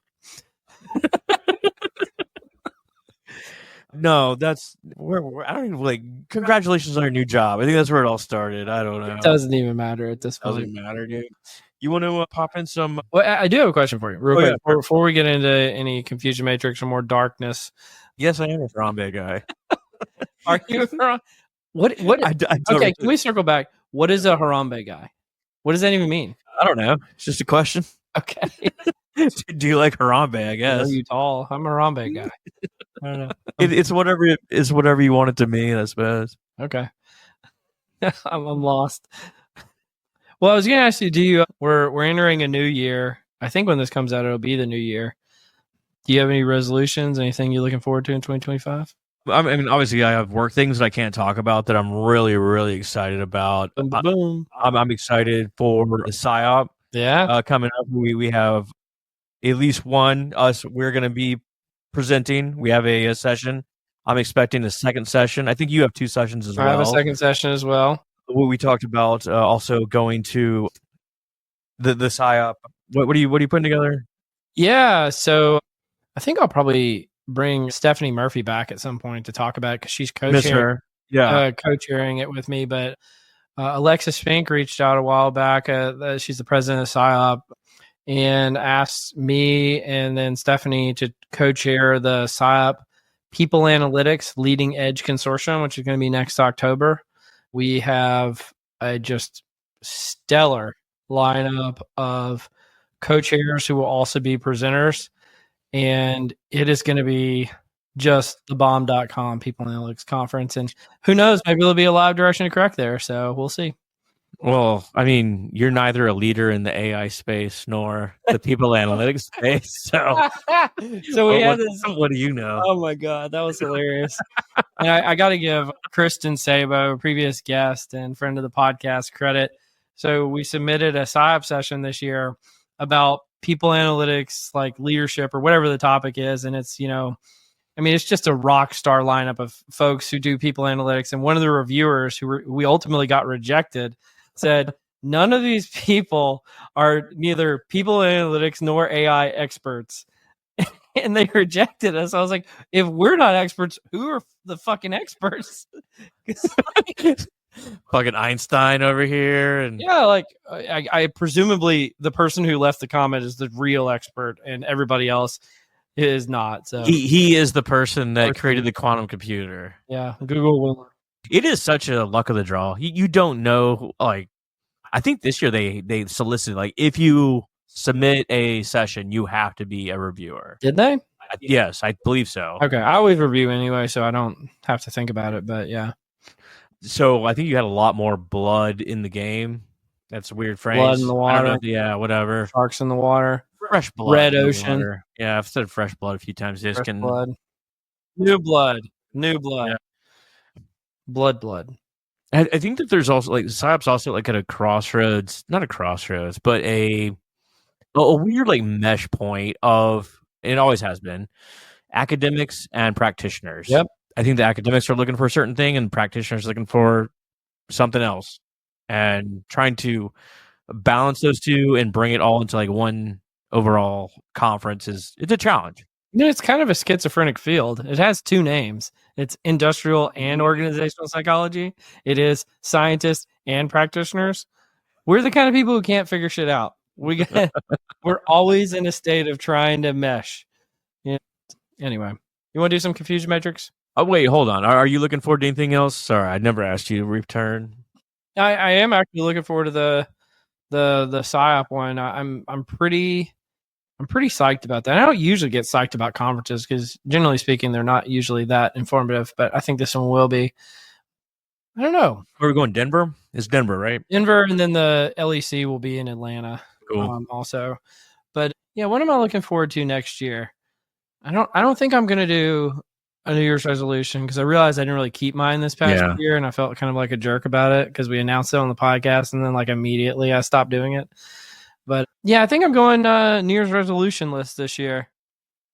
No, that's I don't even like. Congratulations on your new job. I think that's where it all started. I don't know. It doesn't even matter at this point. Doesn't matter, dude. You want to pop in some? Well, I do have a question for you, real quick, before we get into any confusion matrix or more darkness. Yes, I am a Harambe guy. Are you? What? Okay, can we circle back? What is a Harambe guy? What does that even mean? I don't know. It's just a question. Okay. Do you like Harambe? I guess. Are you tall? I'm a Harambe guy. I don't know. It's whatever you want it to mean, I suppose. Okay. I'm lost. Well, I was gonna ask you, we're entering a new year. I think when this comes out, it'll be the new year. Do you have any resolutions? Anything you're looking forward to in 2025? I mean, obviously, I have work things that I can't talk about that I'm really, really excited about. Boom. I'm excited for the PSYOP. Yeah. Coming up, we have at least one. We're going to be presenting. We have a session. I'm expecting a second session. I think you have 2 sessions as well. I have a second session as well. What we talked about, also going to the PSYOP. What are you putting together? Yeah, so I think I'll probably bring Stephanie Murphy back at some point to talk about it because she's co-chairing. Co-chairing it with me. But Alexis Fink reached out a while back. She's the president of PSYOP and asked me and then Stephanie to co-chair the PSYOP People Analytics Leading Edge Consortium, which is going to be next October. We have a just stellar lineup of co-chairs who will also be presenters. And it is going to be just the bomb.com People Analytics Conference. And who knows, maybe there'll be a live Directionally Correct there. So we'll see. Well, I mean, you're neither a leader in the AI space nor the people analytics space. So we had this. What do you know? Oh my God, that was hilarious. And I got to give Kristen Sabo, a previous guest and friend of the podcast, credit. So we submitted a PSYOP session this year about people analytics, like leadership or whatever the topic is. And it's, it's just a rock star lineup of folks who do people analytics. And one of the reviewers we ultimately got rejected said, none of these people are neither people analytics nor AI experts. And they rejected us. I was like, if we're not experts, who are the fucking experts? Fucking Einstein over here. And yeah, like I presumably the person who left the comment is the real expert and everybody else is not. So he is the person that created the quantum computer. Yeah, Google will. It is such a luck of the draw. You don't know. Like, I think this year they solicited, like, if you submit a session, you have to be a reviewer. Did they? Yes, I believe so. Okay, I always review anyway, so I don't have to think about it. But yeah. So I think you had a lot more blood in the game. That's a weird phrase. Blood in the water. Yeah, whatever. Sharks in the water. Fresh blood. Red ocean. Yeah, I've said fresh blood a few times. Fresh blood. New blood. Yeah. Blood. I think that there's also, like, PSYOP's also, like, at a crossroads. Not a crossroads, but a a weird like mesh point of, it always has been, academics and practitioners. Yep. I think the academics are looking for a certain thing and practitioners are looking for something else, and trying to balance those two and bring it all into like one overall conference it's a challenge. It's kind of a schizophrenic field. It has two names. It's industrial and organizational psychology. It is scientists and practitioners. We're the kind of people who can't figure shit out. We're always in a state of trying to mesh. Yeah. Anyway, you want to do some confusion metrics? Oh wait, hold on. Are you looking forward to anything else? Sorry, I never asked you to return. I am actually looking forward to the PSYOP one. I'm pretty psyched about that. I don't usually get psyched about conferences because generally speaking, they're not usually that informative, but I think this one will be. I don't know. Where are we going? Denver? It's Denver, right? Denver, and then the LEC will be in Atlanta. Cool. Also. But yeah, what am I looking forward to next year? I don't think I'm gonna do a New Year's resolution because I realized I didn't really keep mine this past year, and I felt kind of like a jerk about it because we announced it on the podcast, and then like immediately I stopped doing it. But yeah, I think I'm going New Year's resolution list this year.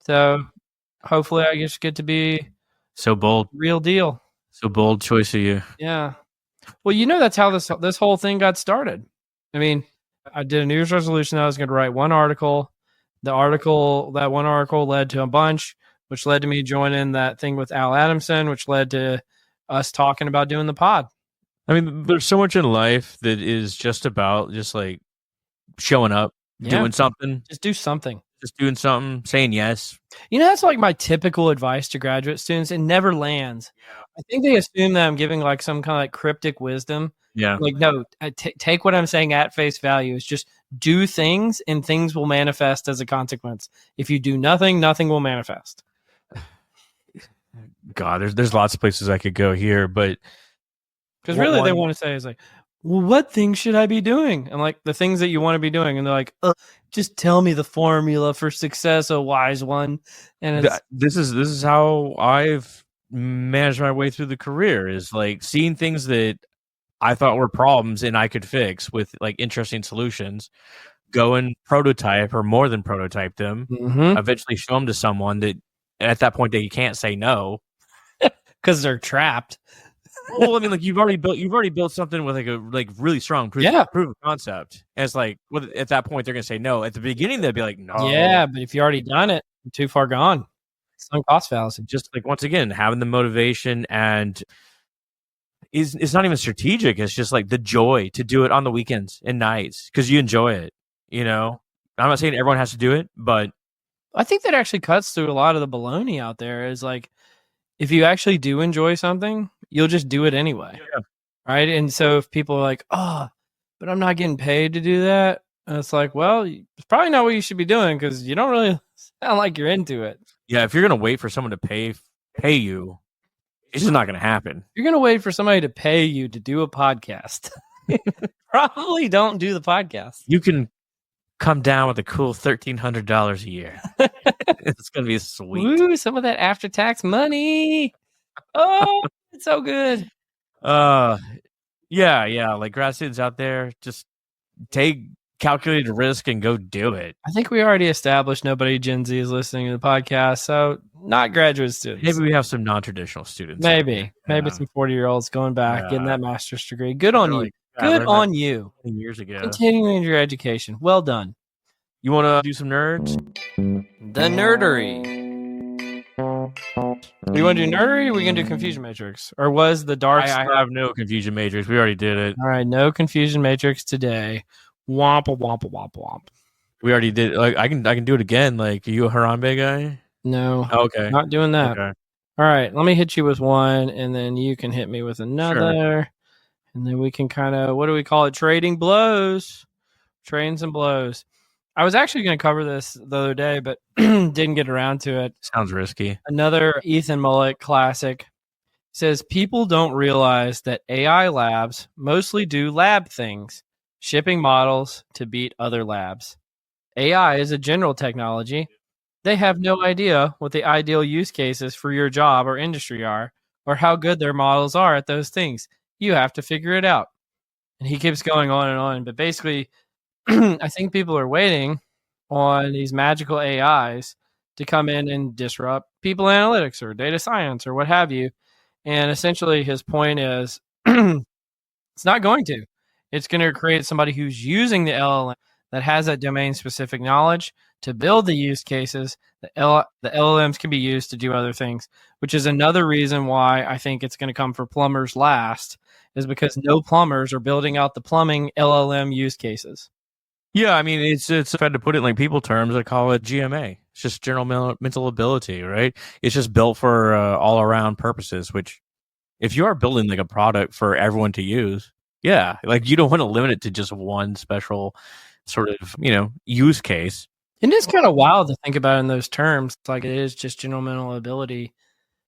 So hopefully I just get to be so bold. Real deal. So bold choice of you. Yeah. Well, that's how this whole thing got started. I mean, I did a New Year's resolution that I was going to write one article. That one article led to a bunch, which led to me joining that thing with Al Adamson, which led to us talking about doing the pod. I mean, there's so much in life that is just about just like showing up, doing something. Just do something. Just doing something, saying yes. That's like my typical advice to graduate students. It never lands. Yeah. I think they assume that I'm giving like some kind of like cryptic wisdom. Yeah. Like, no, take what I'm saying at face value. It's just do things and things will manifest as a consequence. If you do nothing, nothing will manifest. God, there's lots of places I could go here, but because really they want to say is like, well, what things should I be doing? And like the things that you want to be doing, and they're like, just tell me the formula for success, a wise one. And this is how I've managed my way through the career, is like seeing things that I thought were problems and I could fix with like interesting solutions, go and prototype or more than prototype them, eventually show them to someone that at that point they can't say no because they're trapped. Well, I mean, like you've already built something with like really strong proof of concept. And it's like, well, at that point they're gonna say no. At the beginning they'd be like, no. Yeah, but if you already done it, you're too far gone. Sunk cost fallacy. Just like once again, having the motivation and it's not even strategic. It's just like the joy to do it on the weekends and nights because you enjoy it. I'm not saying everyone has to do it, but I think that actually cuts through a lot of the baloney out there. Is like, if you actually do enjoy something, you'll just do it anyway. Yeah. Right. And so if people are like, oh, but I'm not getting paid to do that. And it's like, well, it's probably not what you should be doing because you don't really sound like you're into it. Yeah. If you're going to wait for someone to pay you, it's just not going to happen. You're going to wait for somebody to pay you to do a podcast. Probably don't do the podcast. You can come down with a cool $1,300 a year. It's going to be sweet. Ooh, some of that after-tax money. Oh, it's so good. Yeah. Like grad students out there, just take calculated risk and go do it. I think we already established nobody Gen Z is listening to the podcast, so not graduate students. Maybe we have some non-traditional students. Maybe some 40-year-olds going back, getting that master's degree. Good on you. Good on you. Years ago. Continuing your education. Well done. You want to do some nerds? The nerdery. You want to do nerdery or are we going to do confusion matrix? Or was the dark I have no confusion matrix. We already did it. All right, no confusion matrix today. Womp, womp, womp, womp. We already did. Like I can do it again. Like, are you a Harambe guy? No. Oh, okay. Not doing that. Okay. All right, let me hit you with one, and then you can hit me with another. Sure. And then we can kind of, what do we call it? Trading blows. Trading some blows. I was actually going to cover this the other day, but didn't get around to it. Sounds risky. Another Ethan Mullet classic says, people don't realize that AI labs mostly do lab things, shipping models to beat other labs. AI is a general technology. They have no idea what the ideal use cases for your job or industry are, or how good their models are at those things. You have to figure it out. And he keeps going on and on. But basically, I think people are waiting on these magical AIs to come in and disrupt people analytics or data science or what have you. And essentially, his point is it's not going to. It's going to create somebody who's using the LLM that has that domain specific knowledge to build the use cases. The LLMs can be used to do other things, which is another reason why I think it's going to come for plumbers last, is because no plumbers are building out the plumbing LLM use cases. Yeah, I mean, it's if I had to put it in like people terms, I call it GMA. It's just general mental ability, right? It's just built for all around purposes. Which, if you are building like a product for everyone to use, yeah, like you don't want to limit it to just one special sort of use case. It is kind of wild to think about in those terms. Like it is just general mental ability.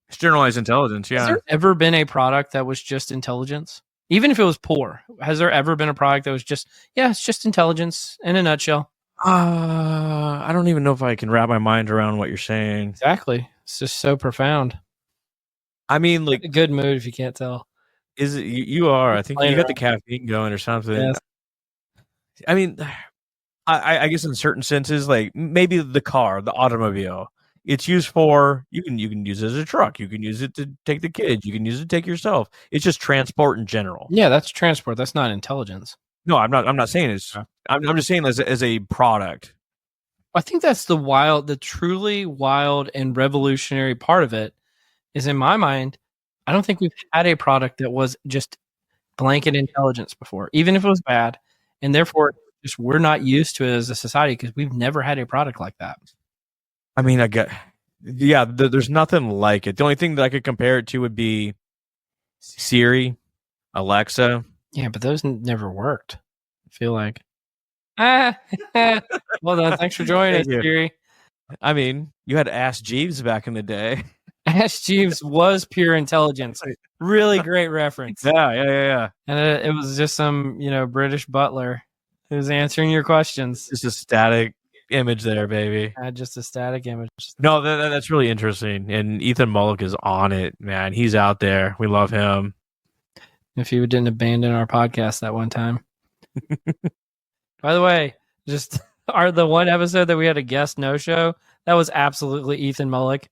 It's generalized intelligence. Yeah. Has there ever been a product that was just intelligence? Even if it was poor, has there ever been a product that was just, it's just intelligence in a nutshell? I don't even know if I can wrap my mind around what you're saying. Exactly. It's just so profound. I mean, like, a good mood if you can't tell. Is it you are? I think you got the caffeine going or something. Yes. I mean, I guess in certain senses, like maybe the car, the automobile, it's used for you can use it as a truck. You can use it to take the kids. You can use it to take yourself. It's just transport in general. Yeah, that's transport. That's not intelligence. No, I'm not saying it's. I'm just saying as a product. I think that's the truly wild and revolutionary part of it. Is in my mind, I don't think we've had a product that was just blanket intelligence before, even if it was bad, and therefore just we're not used to it as a society because we've never had a product like that. I mean, there's nothing like it. The only thing that I could compare it to would be Siri, Alexa. Yeah, but those never worked. I feel like. Well done. Thanks for joining us, Siri. I mean, you had Ask Jeeves back in the day. Ask Jeeves was pure intelligence. Really great reference. Yeah. And it was just some, British butler who was answering your questions. Just a static image there, baby. Just a static image. No, that's really interesting. And Ethan Mullick is on it, man. He's out there. We love him. If you didn't abandon our podcast that one time. By the way, just the one episode that we had a guest no-show, that was absolutely Ethan Mullick.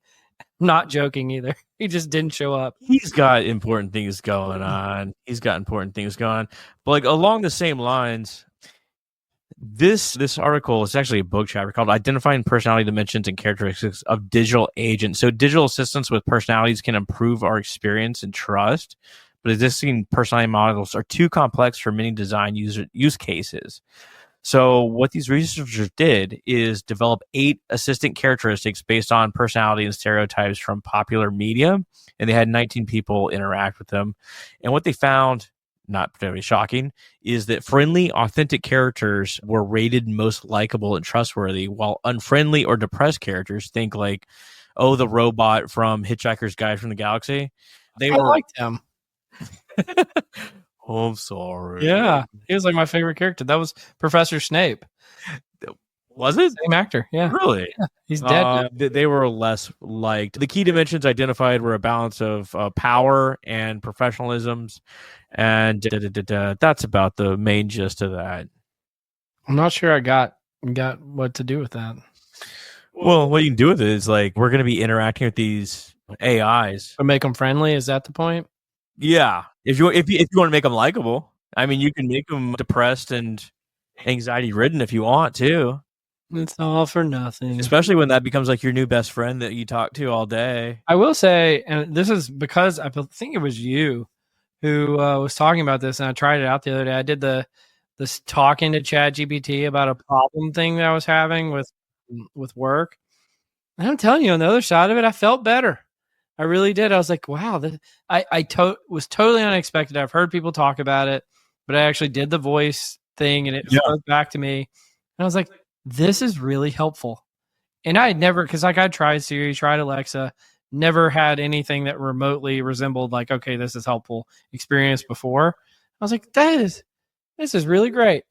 Not joking either. He just didn't show up. He's got important things going on. But like along the same lines, this article is actually a book chapter called Identifying Personality Dimensions and Characteristics of Digital Agents. So digital assistants with personalities can improve our experience and trust, but existing personality models are too complex for many design use cases. So what these researchers did is develop 8 assistant characteristics based on personality and stereotypes from popular media, and they had 19 people interact with them. And what they found, not particularly shocking, is that friendly, authentic characters were rated most likable and trustworthy, while unfriendly or depressed characters, think like, the robot from Hitchhiker's Guide from the Galaxy. I liked him. Oh, I'm sorry. Yeah, he was like my favorite character. That was Professor Snape. Was it? Same actor, yeah. Really? Yeah, he's dead now. They were less liked. The key dimensions identified were a balance of power and professionalisms, and that's about the main gist of that. I'm not sure I got what to do with that. Well, what you can do with it is like we're going to be interacting with these AIs. But make them friendly? Is that the point? Yeah. If you want to make them likable, I mean, you can make them depressed and anxiety ridden if you want to. It's all for nothing. Especially when that becomes like your new best friend that you talk to all day. I will say, and this is because I think it was you who was talking about this, and I tried it out the other day. I did this talking to ChatGPT about a problem thing that I was having with work. And I'm telling you, on the other side of it, I felt better. I really did. I was like, wow, was totally unexpected. I've heard people talk about it, but I actually did the voice thing and it spoke back to me. And I was like, this is really helpful. And I had never, because like I tried Siri, tried Alexa, never had anything that remotely resembled like, okay, this is helpful experience before. I was like, this is really great.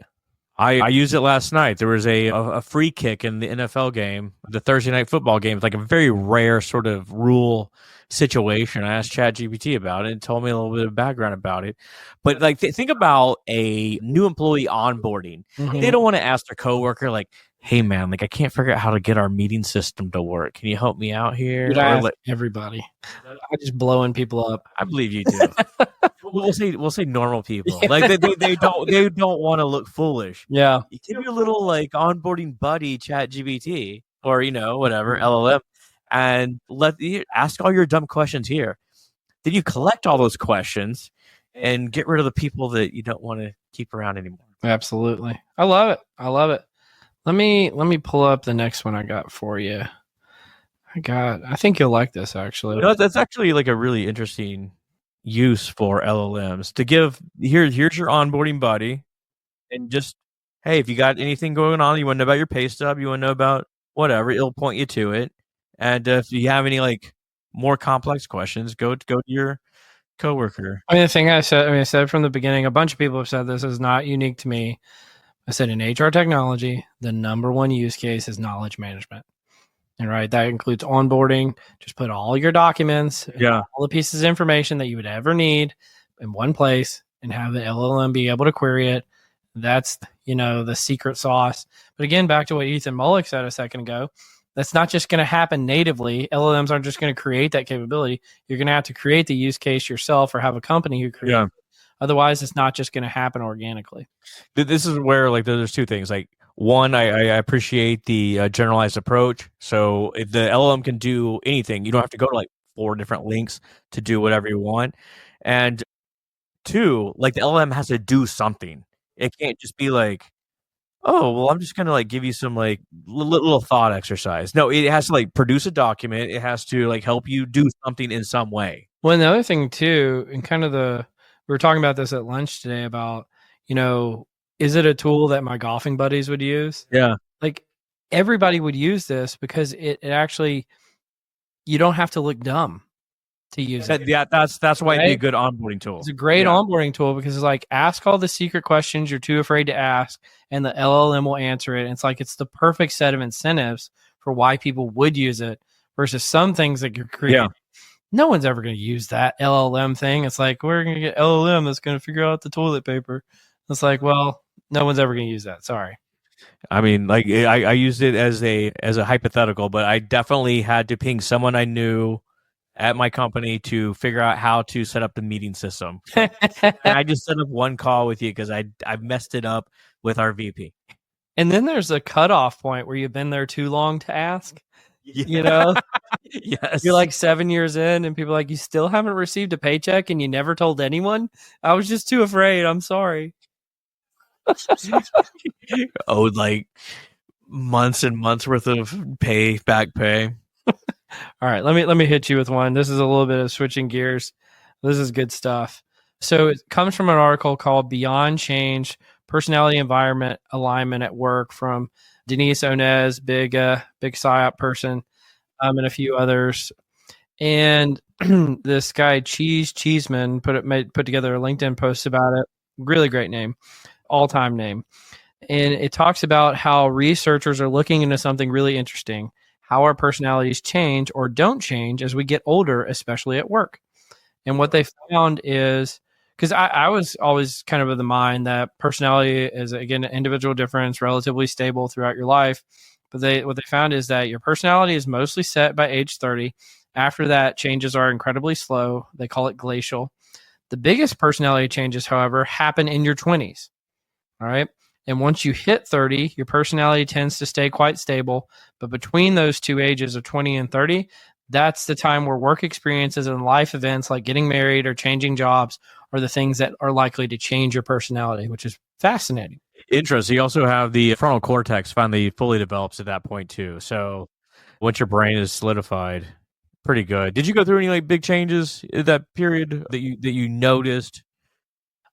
I used it last night. There was a free kick in the NFL game, the Thursday night football game. It's like a very rare sort of rule situation. I asked ChatGPT about it and told me a little bit of background about it. But like, think about a new employee onboarding. Mm-hmm. They don't want to ask their coworker like, hey man, like I can't figure out how to get our meeting system to work. Can you help me out here? Dude, I Or ask like, everybody. I just blowing people up. I believe you do. We'll say normal people. Like they don't want to look foolish. Yeah. You give your little like onboarding buddy chat GBT or whatever LLM and ask all your dumb questions here. Then you collect all those questions and get rid of the people that you don't want to keep around anymore. Absolutely. I love it. I love it. Let me pull up the next one I got for you. I think you'll like this actually. That's actually like a really interesting use for LLMs to give here's your onboarding buddy and just, hey, if you got anything going on, you want to know about your pay stub, you want to know about whatever, it'll point you to it. And if you have any like more complex questions, go to your coworker. I mean, the thing I said from the beginning, a bunch of people have said this is not unique to me. I said in HR technology, the number one use case is knowledge management. And right, that includes onboarding. Just put all your documents, all the pieces of information that you would ever need in one place and have the LLM be able to query it. That's, the secret sauce. But again, back to what Ethan Mullick said a second ago, that's not just going to happen natively. LLMs aren't just going to create that capability. You're going to have to create the use case yourself or have a company who creates it. Otherwise, it's not just going to happen organically. This is where like there's two things. Like one, I appreciate the generalized approach. So if the LLM can do anything, you don't have to go to like 4 different links to do whatever you want. And 2, like the LLM has to do something. It can't just be like, oh, well, I'm just going to like give you some like little thought exercise. No, it has to like produce a document. It has to like help you do something in some way. Well, and the other thing too, and kind of we were talking about this at lunch today about, is it a tool that my golfing buddies would use? Yeah. Like everybody would use this because it actually, you don't have to look dumb to use it. Yeah, that's why it'd be a good onboarding tool. It's a great onboarding tool because it's like, ask all the secret questions you're too afraid to ask and the LLM will answer it. And it's like, it's the perfect set of incentives for why people would use it versus some things that you're creating. Yeah. No one's ever going to use that LLM thing. It's like, we're going to get LLM that's going to figure out the toilet paper. It's like, well, no one's ever going to use that. Sorry. I mean, like I used it as a hypothetical, but I definitely had to ping someone I knew at my company to figure out how to set up the meeting system. And I just set up one call with you because I messed it up with our VP. And then there's a cutoff point where you've been there too long to ask. Yes. You're like 7 years in and people are like, you still haven't received a paycheck and you never told anyone? I was just too afraid. I'm sorry. Owed like months and months worth of back pay. All right, let me hit you with one. This is a little bit of switching gears. This is good stuff. So it comes from an article called Beyond Change, Personality Environment Alignment at Work from Denise Onez, big PSYOP person, and a few others. And this guy Cheeseman put together a LinkedIn post about it. Really great name, all-time name. And it talks about how researchers are looking into something really interesting, how our personalities change or don't change as we get older, especially at work. And what they found is, because I was always kind of the mind that personality is, again, an individual difference, relatively stable throughout your life. But what they found is that your personality is mostly set by age 30. After that, changes are incredibly slow. They call it glacial. The biggest personality changes, however, happen in your 20s. All right. And once you hit 30, your personality tends to stay quite stable. But between those two ages of 20 and 30, that's the time where work experiences and life events like getting married or changing jobs are the things that are likely to change your personality, which is fascinating. Interesting. You also have the frontal cortex finally fully develops at that point too. So once your brain is solidified, pretty good. Did you go through any like big changes in that period that you noticed?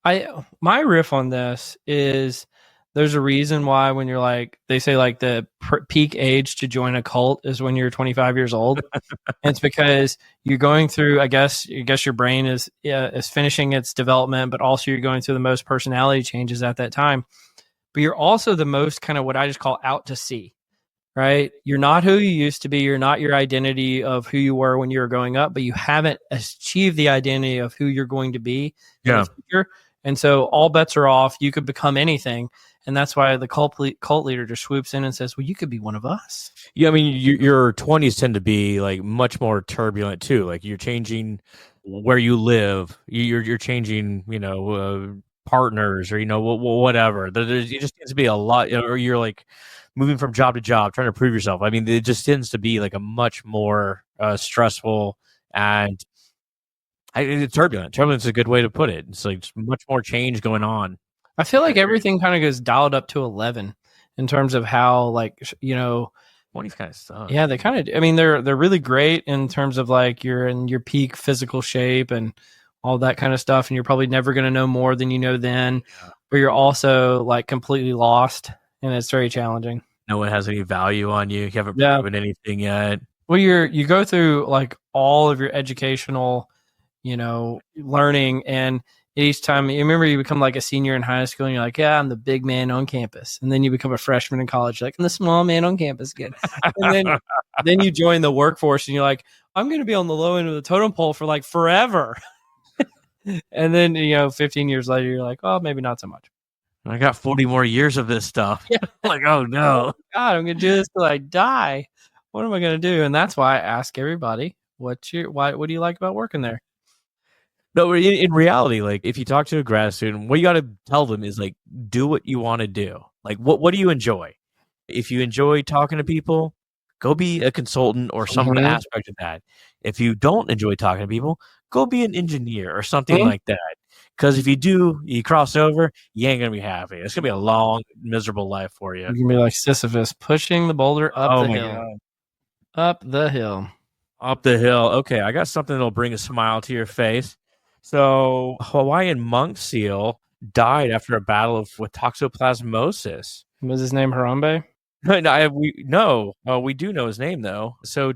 My riff on this is there's a reason why when you're like, they say like the peak age to join a cult is when you're 25 years old. And it's because you're going through, I guess your brain is finishing its development, but also you're going through the most personality changes at that time. But you're also the most kind of what I just call out to sea, right? You're not who you used to be. You're not your identity of who you were when you were growing up, but you haven't achieved the identity of who you're going to be in the future. And so all bets are off. You could become anything. And that's why the cult leader just swoops in and says, well, you could be one of us. Yeah, I mean, your 20s tend to be like much more turbulent too. Like you're changing where you live. You're changing, partners or whatever. It just tends to be a lot, or you're like moving from job to job, trying to prove yourself. I mean, it just tends to be like a much more stressful and turbulent. Turbulence is a good way to put it. It's like much more change going on. I feel like everything kind of goes dialed up to 11 in terms of how, like, 20s kind of suck. Yeah, they kind of. I mean, they're really great in terms of like you're in your peak physical shape and all that kind of stuff, and you're probably never going to know more than you know then. Yeah. But you're also like completely lost, and it's very challenging. No one has any value on you. You haven't proven anything yet. Well, you go through like all of your educational, learning, and each time you remember you become like a senior in high school and you're like, yeah, I'm the big man on campus. And then you become a freshman in college, like, I'm the small man on campus again. And then you join the workforce and you're like, I'm going to be on the low end of the totem pole for like forever. And then, 15 years later, you're like, oh, maybe not so much. I got 40 more years of this stuff. Yeah. Like, oh no. Oh, God, I'm going to do this till I die. What am I going to do? And that's why I ask everybody, what do you like about working there? No, in reality, like if you talk to a grad student, what you got to tell them is like, do what you want to do. Like, what do you enjoy? If you enjoy talking to people, go be a consultant or some aspect of that. If you don't enjoy talking to people, go be an engineer or something like that. Because if you do, you cross over, you ain't going to be happy. It's going to be a long, miserable life for you. You're going to be like Sisyphus pushing the boulder up the hill. God. Up the hill. Up the hill. Okay, I got something that'll bring a smile to your face. So, Hawaiian monk seal died after a battle with toxoplasmosis. Was his name Harambe? We do know his name, though. So,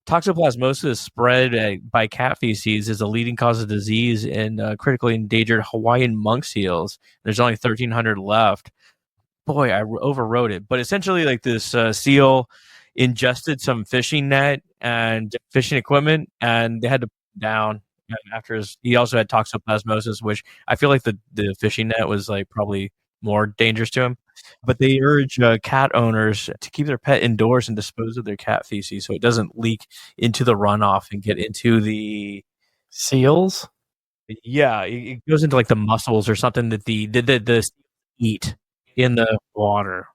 toxoplasmosis spread by cat feces is a leading cause of disease in critically endangered Hawaiian monk seals. There's only 1,300 left. Boy, I overwrote it. But essentially, like this seal ingested some fishing net and fishing equipment, and they had to put it down. After he also had toxoplasmosis, which I feel like the fishing net was like probably more dangerous to him. But they urge cat owners to keep their pet indoors and dispose of their cat feces so it doesn't leak into the runoff and get into the seals. Yeah, it goes into like the mussels or something that the eat in the water.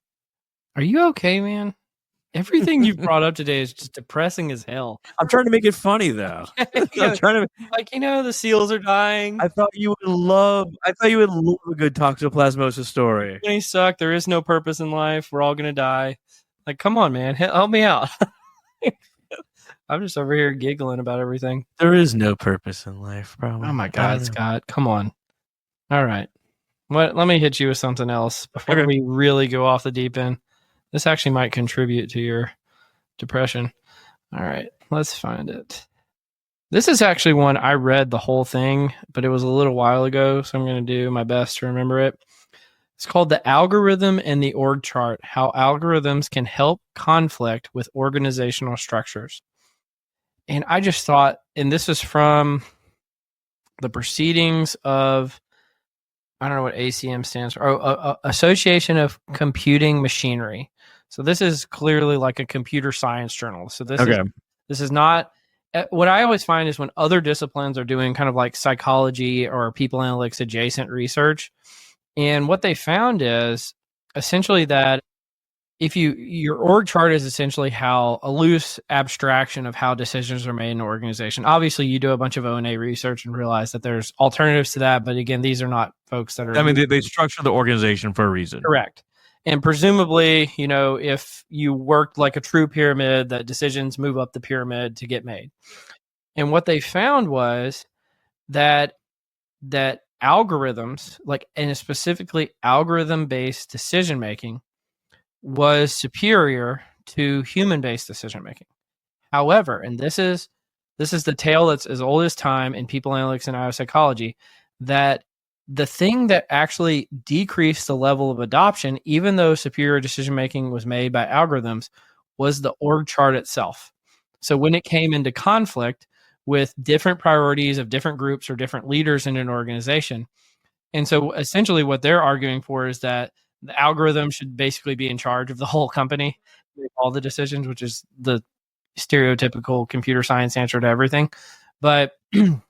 Are you okay, man? Everything you've brought up today is just depressing as hell. I'm trying to make it funny, though. I'm trying to, the seals are dying. I thought you would love a good toxoplasmosis story. They suck. There is no purpose in life. We're all gonna die. Like, come on, man, help me out. I'm just over here giggling about everything. There is no purpose in life, probably. Oh my God, Scott, come on. All right, let me hit you with something else before we really go off the deep end. This actually might contribute to your depression. All right, let's find it. This is actually one I read the whole thing, but it was a little while ago, so I'm going to do my best to remember it. It's called The Algorithm and the Org Chart, How Algorithms Can Help Conflict with Organizational Structures. And I just thought, and this is from the proceedings of, I don't know what ACM stands for, Association of Computing Machinery. So this is clearly like a computer science journal. So this is not, what I always find is when other disciplines are doing kind of like psychology or people analytics adjacent research. And what they found is essentially that if your org chart is essentially how a loose abstraction of how decisions are made in an organization. Obviously, you do a bunch of O&A research and realize that there's alternatives to that. But again, these are not folks that are. I mean, they structure the organization for a reason. Correct. And presumably, if you worked like a true pyramid, that decisions move up the pyramid to get made. And what they found was that algorithms, and specifically algorithm-based decision-making, was superior to human-based decision-making. However, and this is the tale that's as old as time in people analytics and IO psychology, that the thing that actually decreased the level of adoption, even though superior decision-making was made by algorithms, was the org chart itself. So when it came into conflict with different priorities of different groups or different leaders in an organization. And so essentially what they're arguing for is that the algorithm should basically be in charge of the whole company, make all the decisions, which is the stereotypical computer science answer to everything. But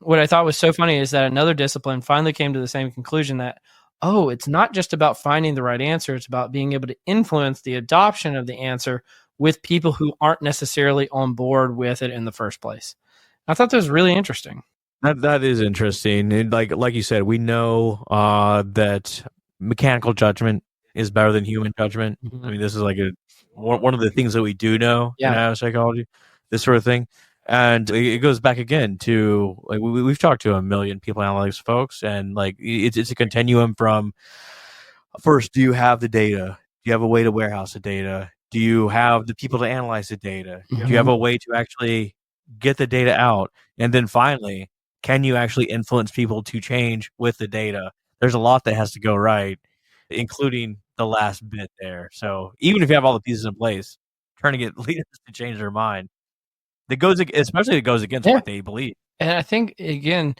what I thought was so funny is that another discipline finally came to the same conclusion that, oh, it's not just about finding the right answer. It's about being able to influence the adoption of the answer with people who aren't necessarily on board with it in the first place. I thought that was really interesting. That is interesting. And like you said, we know that mechanical judgment is better than human judgment. I mean, this is like one of the things that we do know in psychology, this sort of thing. And it goes back again to like we've talked to a million people analytics folks, and like it's a continuum from first, do you have the data? Do you have a way to warehouse the data? Do you have the people to analyze the data? Do you have a way to actually get the data out? And then finally, can you actually influence people to change with the data? There's a lot that has to go right, including the last bit there. So even if you have all the pieces in place, trying to get leaders to change their mind, it goes against what they believe. And I think again,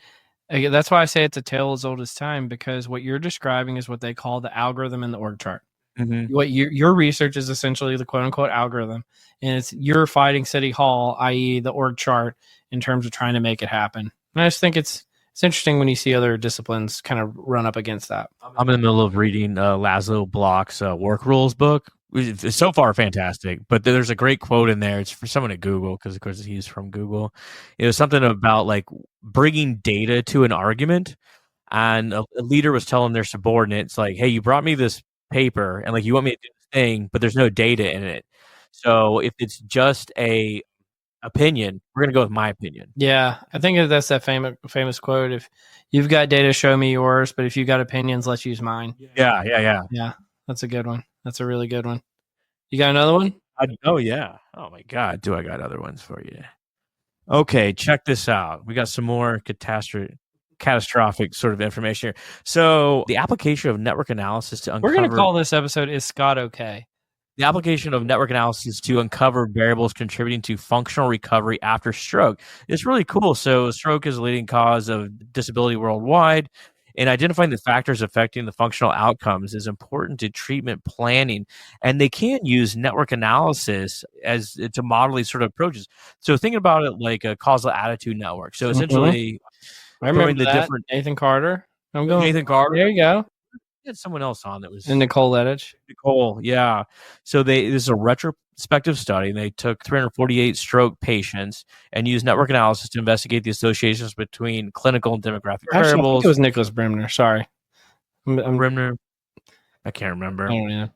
that's why I say it's a tale as old as time, because what you're describing is what they call the algorithm in the org chart. What your research is essentially the quote unquote algorithm, and it's you're fighting City Hall, i.e., the org chart, in terms of trying to make it happen. And I just think it's interesting when you see other disciplines kind of run up against that. I'm in the middle of reading Laszlo Block's work rules book. It's so far fantastic, but there's a great quote in there. It's for someone at Google, because of course he's from Google. It was something about like bringing data to an argument, and a leader was telling their subordinates like, "Hey, you brought me this paper, and like you want me to do this thing, but there's no data in it. So if it's just a opinion, we're gonna go with my opinion." Yeah, I think that's that famous quote: "If you've got data, show me yours. But if you've got opinions, let's use mine." Yeah. That's a good one. That's a really good one. You got another one? Oh yeah. Oh my God, do I got other ones for you? Okay, check this out. We got some more catastrophic sort of information here. So the application of network analysis to uncover. We're going to call this episode "Is Scott Okay?" The application of network analysis to uncover variables contributing to functional recovery after stroke. It's really cool. So stroke is a leading cause of disability worldwide, and identifying the factors affecting the functional outcomes is important to treatment planning. And they can use network analysis as to model these sort of approaches. So think about it like a causal attitude network. So essentially, I remember that. Nathan Carter. Nathan Carter. There you go. Had someone else on that was and Nicole Lettich. Nicole, yeah. So this is a retrospective study. And they took 348 stroke patients and used network analysis to investigate the associations between clinical and demographic variables. I think it was Nicholas Brimner. Sorry, Brimner. I can't remember. Oh yeah.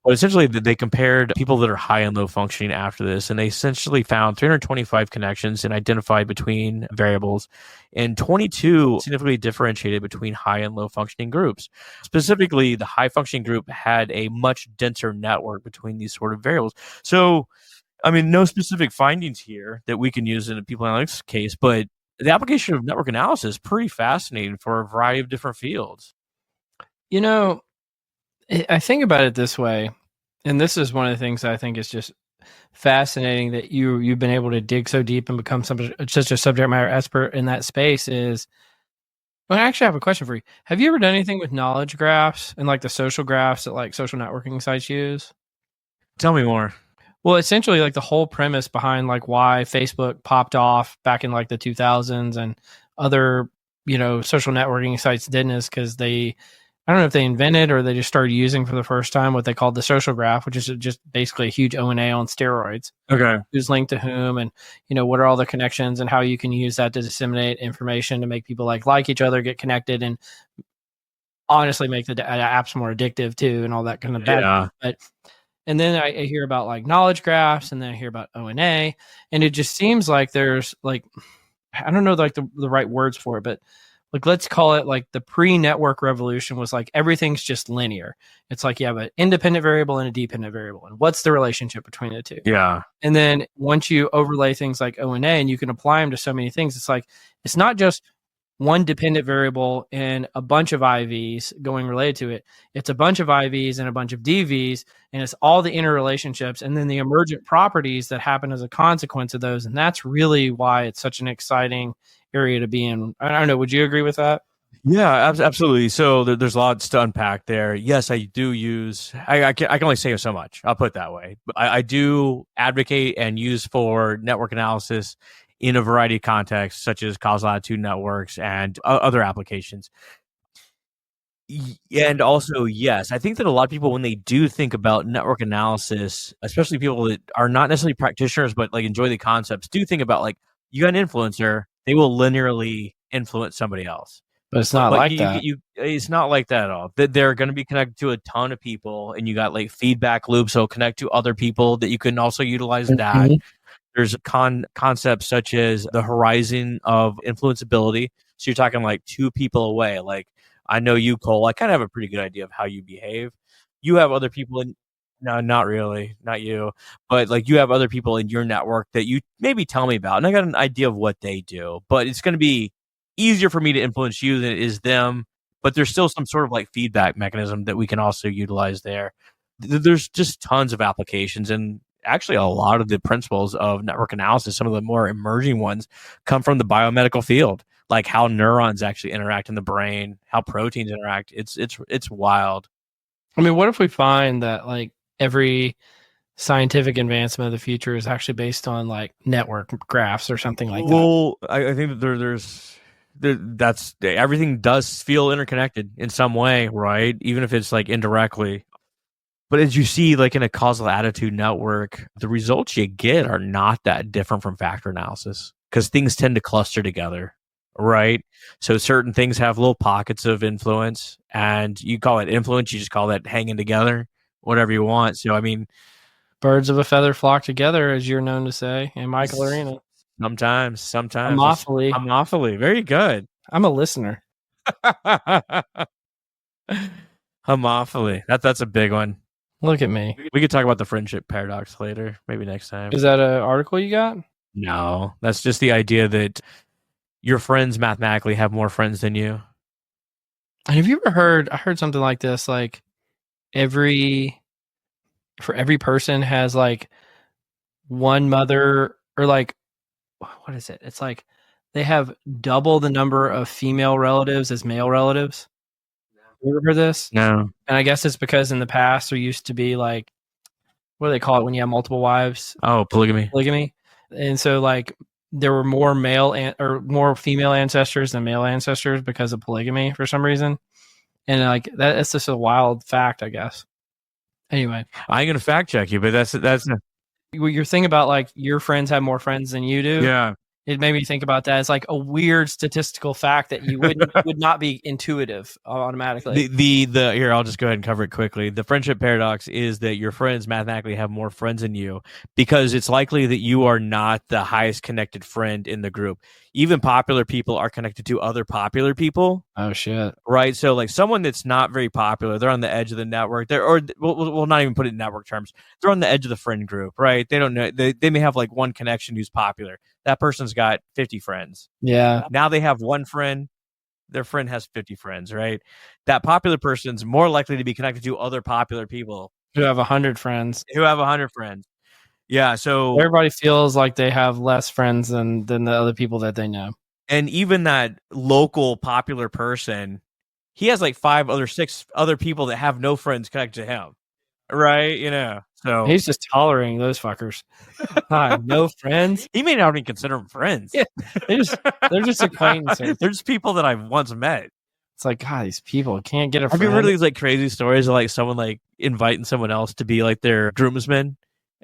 But essentially, they compared people that are high and low functioning after this, and they essentially found 325 connections and identified between variables, and 22 significantly differentiated between high and low functioning groups. Specifically, the high functioning group had a much denser network between these sort of variables. So, I mean, no specific findings here that we can use in a people analytics case, but the application of network analysis is pretty fascinating for a variety of different fields. You know, I think about it this way, and this is one of the things I think is just fascinating that you've been able to dig so deep and become such a subject matter expert in that space. Is, well, I actually have a question for you. Have you ever done anything with knowledge graphs and like the social graphs that like social networking sites use? Tell me more. Well, essentially, like the whole premise behind like why Facebook popped off back in like the 2000s and other social networking sites didn't is because I don't know if they invented or they just started using for the first time what they called the social graph, which is just basically a huge O&A on steroids. Okay. Who's linked to whom, and what are all the connections, and how you can use that to disseminate information to make people like each other, get connected, and honestly make the apps more addictive too, and all that kind of bad. Yeah. But and then I hear about like knowledge graphs, and then I hear about O&A, and it just seems like there's like, I don't know like the right words for it, but like, let's call it like the pre-network revolution was like everything's just linear. It's like you have an independent variable and a dependent variable. And what's the relationship between the two? Yeah. And then once you overlay things like O&A and you can apply them to so many things, it's like, it's not just one dependent variable and a bunch of IVs going related to it. It's a bunch of IVs and a bunch of DVs, and it's all the interrelationships and then the emergent properties that happen as a consequence of those. And that's really why it's such an exciting area to be in. I don't know. Would you agree with that? Yeah, absolutely. So there's lots to unpack there. Yes, I do use. I can only say so much. I'll put it that way. But I do advocate and use for network analysis in a variety of contexts, such as causal attitude networks and other applications. And also, yes, I think that a lot of people, when they do think about network analysis, especially people that are not necessarily practitioners but like enjoy the concepts, do think about like you got an influencer, they will linearly influence somebody else. But it's not But like that. it's not like that at all. That they're going to be connected to a ton of people, and you got like feedback loops, so connect to other people that you can also utilize that. Mhm. There's concepts such as the horizon of influenceability. So you're talking like two people away. Like I know you, Cole. I kind of have a pretty good idea of how you behave. You have other people in. No, not really, not you. But like you have other people in your network that you maybe tell me about, and I got an idea of what they do. But it's going to be easier for me to influence you than it is them. But there's still some sort of like feedback mechanism that we can also utilize there. There's just tons of applications, and actually a lot of the principles of network analysis, some of the more emerging ones, come from the biomedical field, like how neurons actually interact in the brain, how proteins interact. It's wild. I mean, what if we find that like every scientific advancement of the future is actually based on like network graphs or something like that? Well, I think that that's everything does feel interconnected in some way, right? Even if it's like indirectly. But as you see, like in a causal attitude network, the results you get are not that different from factor analysis because things tend to cluster together, right? So certain things have little pockets of influence, and you call it influence, you just call that hanging together, whatever you want. So, I mean, Birds of a feather flock together, as you're known to say, and Michael Arena. sometimes, Homophily. very good. I'm a listener. Homophily. That's a big one. Look at me. We could talk about the friendship paradox later, maybe next time. Is that an article you got? No, that's just the idea that your friends mathematically have more friends than you. And have you ever heard? I heard something like this. Like every person has like one mother, or like what is it? It's like they have double the number of female relatives as male relatives. You ever heard this? No. And I guess it's because in the past there used to be like, what do they call it when you have multiple wives? Oh, polygamy. Polygamy. And so like there were more or more female ancestors than male ancestors because of polygamy for some reason. And like that's just a wild fact, I guess. Anyway, I ain't gonna fact check you, but that's your thing about like your friends have more friends than you do. yeah. It made me think about that. It's like a weird statistical fact that you would not be intuitive automatically. The here, I'll just go ahead and cover it quickly. The friendship paradox is that your friends mathematically have more friends than you because it's likely that you are not the highest connected friend in the group. Even popular people are connected to other popular people. Oh shit! Right, so like someone that's not very popular, they're on the edge of the network. We'll not even put it in network terms. They're on the edge of the friend group, right? They don't know. They may have like one connection who's popular. That person's got 50 friends. Yeah. Now they have one friend. Their friend has 50 friends, right? That popular person's more likely to be connected to other popular people Who have 100 friends. who have 100 friends. Yeah, so Everybody feels like they have less friends than the other people that they know. and even that local popular person, he has like 6 other people that have no friends connected to him, right? You know, so He's just tolerating those fuckers. Hi, no friends. he may not even consider them friends. Yeah, they're just acquaintances. They're just people that I've once met. It's like, God, these people can't get a Have friend. you heard these like crazy stories of like someone like inviting someone else to be like their groomsman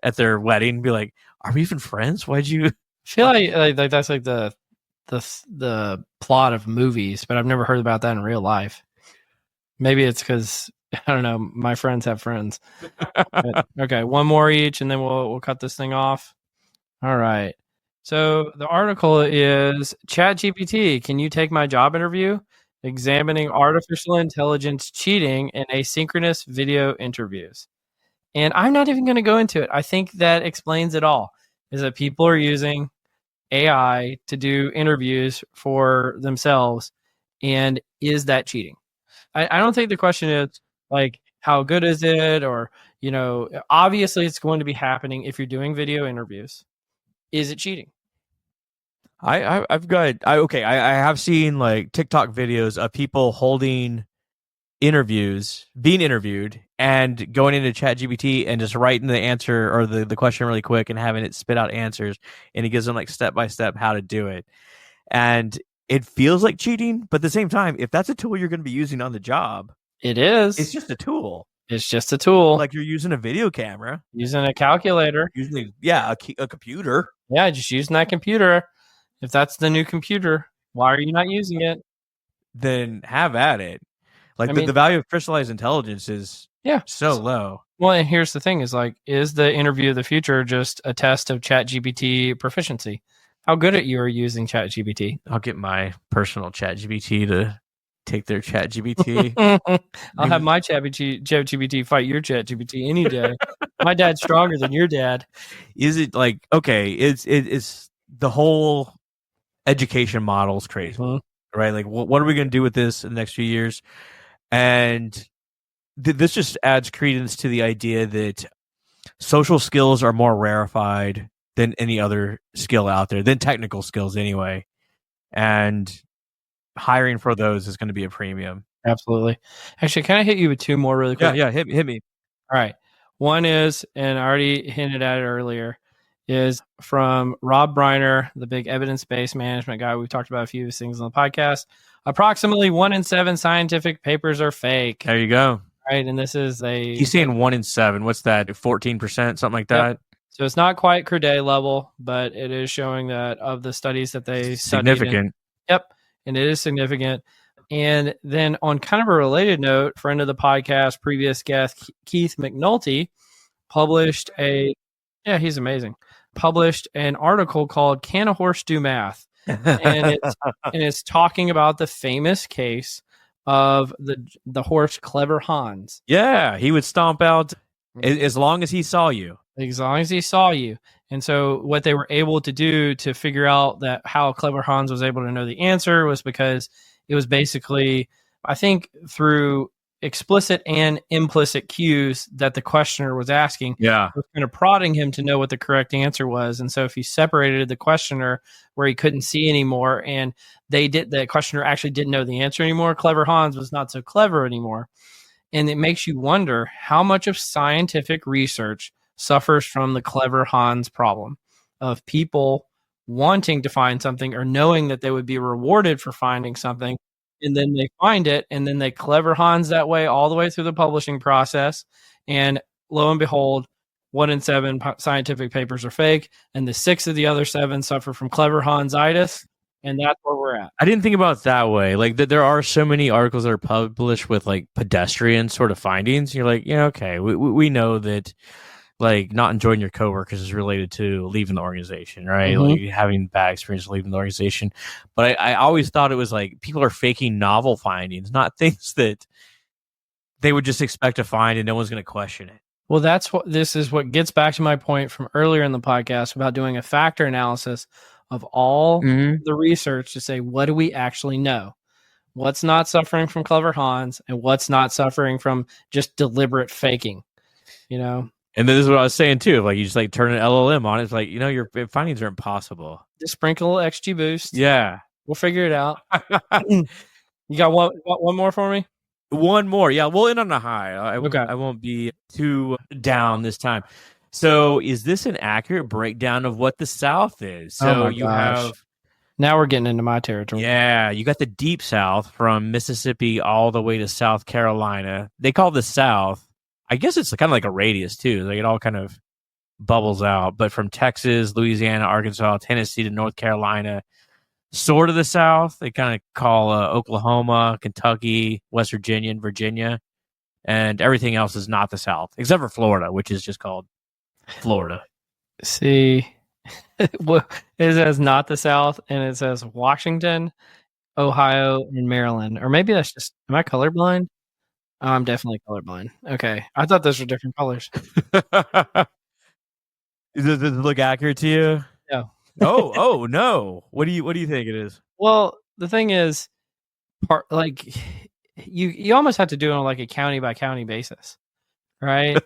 at their wedding? Be like, are we even friends? Why'd you? I feel like that's like the plot of movies, but I've never heard about that in real life. Maybe it's because I don't know. My friends have friends. But, okay, one more each, and then we'll cut this thing off. All right. So the article is ChatGPT. Can you take my job interview? Examining artificial intelligence cheating in asynchronous video interviews. And I'm not even going to go into it. I think that explains it all. Is that people are using AI to do interviews for themselves, and is that cheating? I don't think the question is like how good is it, or obviously it's going to be happening if you're doing video interviews. Is it cheating? I have seen like TikTok videos of people holding interviews, being interviewed, and going into ChatGPT and just writing the answer or the question really quick and having it spit out answers, and it gives them like step by step how to do it. And it feels like cheating, but at the same time, if that's a tool you're going to be using on the job, It is. it's just a tool. It's just a tool. Like you're using a video camera, using a calculator. using a computer. Yeah, just using that computer. If that's the new computer, why are you not using it? Then have at it. Like I mean, the value of crystallized intelligence is so low. Well, and here's the thing: is like, is the interview of the future just a test of ChatGPT proficiency? How good at you are using ChatGPT? I'll get my personal ChatGPT to take their ChatGPT. I'll have my ChatGPT fight your ChatGPT any day. My dad's stronger than your dad. Is it like, okay, it's the whole education model is crazy, right? Like, what are we going to do with this in the next few years? And this just adds credence to the idea that social skills are more rarefied than any other skill out there, than technical skills anyway. And hiring for those is going to be a premium. Absolutely. Actually, can I hit you with two more really quick? Yeah, hit me. All right. One is, and I already hinted at it earlier, is from Rob Briner, the big evidence-based management guy. We've talked about a few of his things on the podcast. Approximately 1 in 7 scientific papers are fake. There you go. Right. And this is he's saying 1 in 7. What's that? 14%, something like that. Yep. So it's not quite Crede level, but it is showing that of the studies that they significant. Yep. And it is significant. And then on kind of a related note, friend of the podcast, previous guest, Keith McNulty, published he's amazing. Published an article called Can a Horse Do Math? And it's talking about the famous case of the horse Clever Hans. Yeah, he would stomp out as long as he saw you. As long as he saw you. And so what they were able to do to figure out that how Clever Hans was able to know the answer was because it was basically, I think, through explicit and implicit cues that the questioner was asking. Yeah. Was kind of prodding him to know what the correct answer was. And so if he separated the questioner where he couldn't see anymore and the questioner actually didn't know the answer anymore, Clever Hans was not so clever anymore. And it makes you wonder how much of scientific research suffers from the Clever Hans problem of people wanting to find something or knowing that they would be rewarded for finding something, and then they find it, and then they Clever Hans that way all the way through the publishing process, and lo and behold, 1 in 7 scientific papers are fake, and the 6 of the other 7 suffer from Clever Hansitis, and that's where we're at. I didn't think about it that way. Like there are so many articles that are published with like pedestrian sort of findings. You're like, yeah, okay, we know that like not enjoying your coworkers is related to leaving the organization, right? Like having bad experience leaving the organization. But I always thought it was like people are faking novel findings, not things that they would just expect to find and no one's going to question it. Well, this is what gets back to my point from earlier in the podcast about doing a factor analysis of all the research to say, what do we actually know? What's not suffering from Clever Hans and what's not suffering from just deliberate faking, you know? And this is what I was saying too. Like you just like turn an LLM on. It's like, you know, your findings are impossible. Just sprinkle XGBoost. Yeah. We'll figure it out. You got one more for me? One more. Yeah. We'll end on a high. I won't be too down this time. So is this an accurate breakdown of what the South is? So have. Now we're getting into my territory. Yeah. You got the deep South from Mississippi all the way to South Carolina. They call the South. I guess it's kind of like a radius too. Like it all kind of bubbles out. But from Texas, Louisiana, Arkansas, Tennessee to North Carolina, sort of the South. They kind of call Oklahoma, Kentucky, West Virginia, and Virginia. And everything else is not the South, except for Florida, which is just called Florida. See, it says not the South, and it says Washington, Ohio, and Maryland. Or maybe that's just, am I colorblind? Oh, I'm definitely colorblind. Okay. I thought those were different colors. Does it look accurate to you? No. Oh no. What do you think it is? Well, the thing is, you almost have to do it on like a county by county basis, right?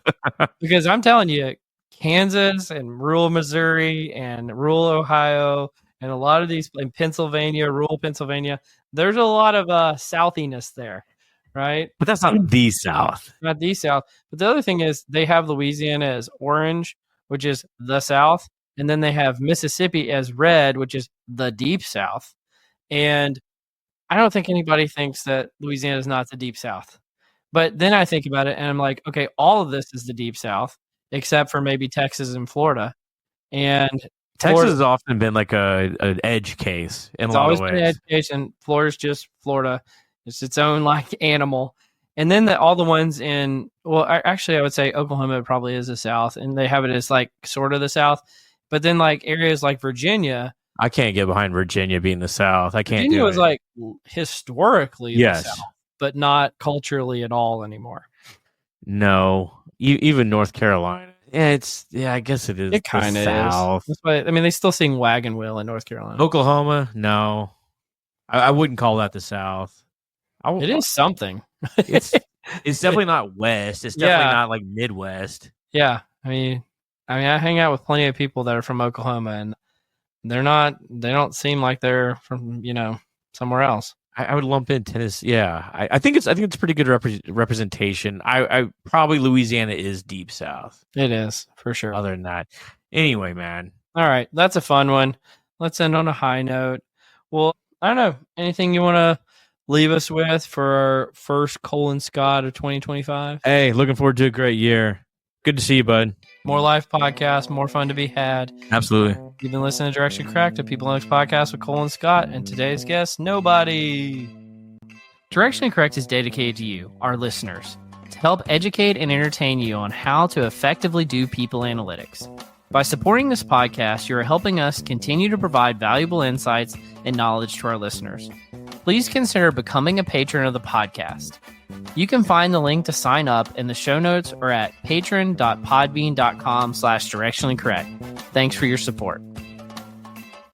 Because I'm telling you, Kansas and rural Missouri and rural Ohio And a lot of these in Pennsylvania, rural Pennsylvania, there's a lot of southiness there, right? But that's not the South. Not the South. But the other thing is they have Louisiana as orange, which is the South. And then they have Mississippi as red, which is the deep South. And I don't think anybody thinks that Louisiana is not the deep South. But then I think about it and I'm like, okay, all of this is the deep South, except for maybe Texas and Florida. And Texas Florida, has often been like an edge case in a it's lot always of been an ways. education. Florida's just Florida. It's its own like animal. And then all the ones in, well, actually I would say Oklahoma probably is the South, and they have it as like sort of the South. But then like areas like Virginia, I can't get behind Virginia being the South. I can't Virginia do was it. like historically Yes. the South, but not culturally at all anymore. No, even North Carolina. Yeah, I guess it is. It kind of South. is. That's why, I mean, they still sing Wagon Wheel in North Carolina. Oklahoma, no, I wouldn't call that the South. It is something. It's definitely not West. It's definitely Yeah. not like Midwest. Yeah, I mean, I hang out with plenty of people that are from Oklahoma, and they don't seem like they're from somewhere else. I would lump in Tennessee. Yeah, I think it's pretty good representation. I probably Louisiana is deep South. It is for sure. Other than that, anyway, man. All right, that's a fun one. Let's end on a high note. Well, I don't know. Anything you want to leave us with for our first Colin Scott of 2025? Hey, looking forward to a great year. Good to see you, bud. More life podcasts, more fun to be had. Absolutely. You've been listening to Directionally Correct, a People Next podcast with Colin Scott, and today's guest, nobody. Directionally Correct is dedicated to you, our listeners, to help educate and entertain you on how to effectively do people analytics. By supporting this podcast, you are helping us continue to provide valuable insights and knowledge to our listeners. Please consider becoming a patron of the podcast. You can find the link to sign up in the show notes or at patron.podbean.com/directionallycorrect. Thanks for your support.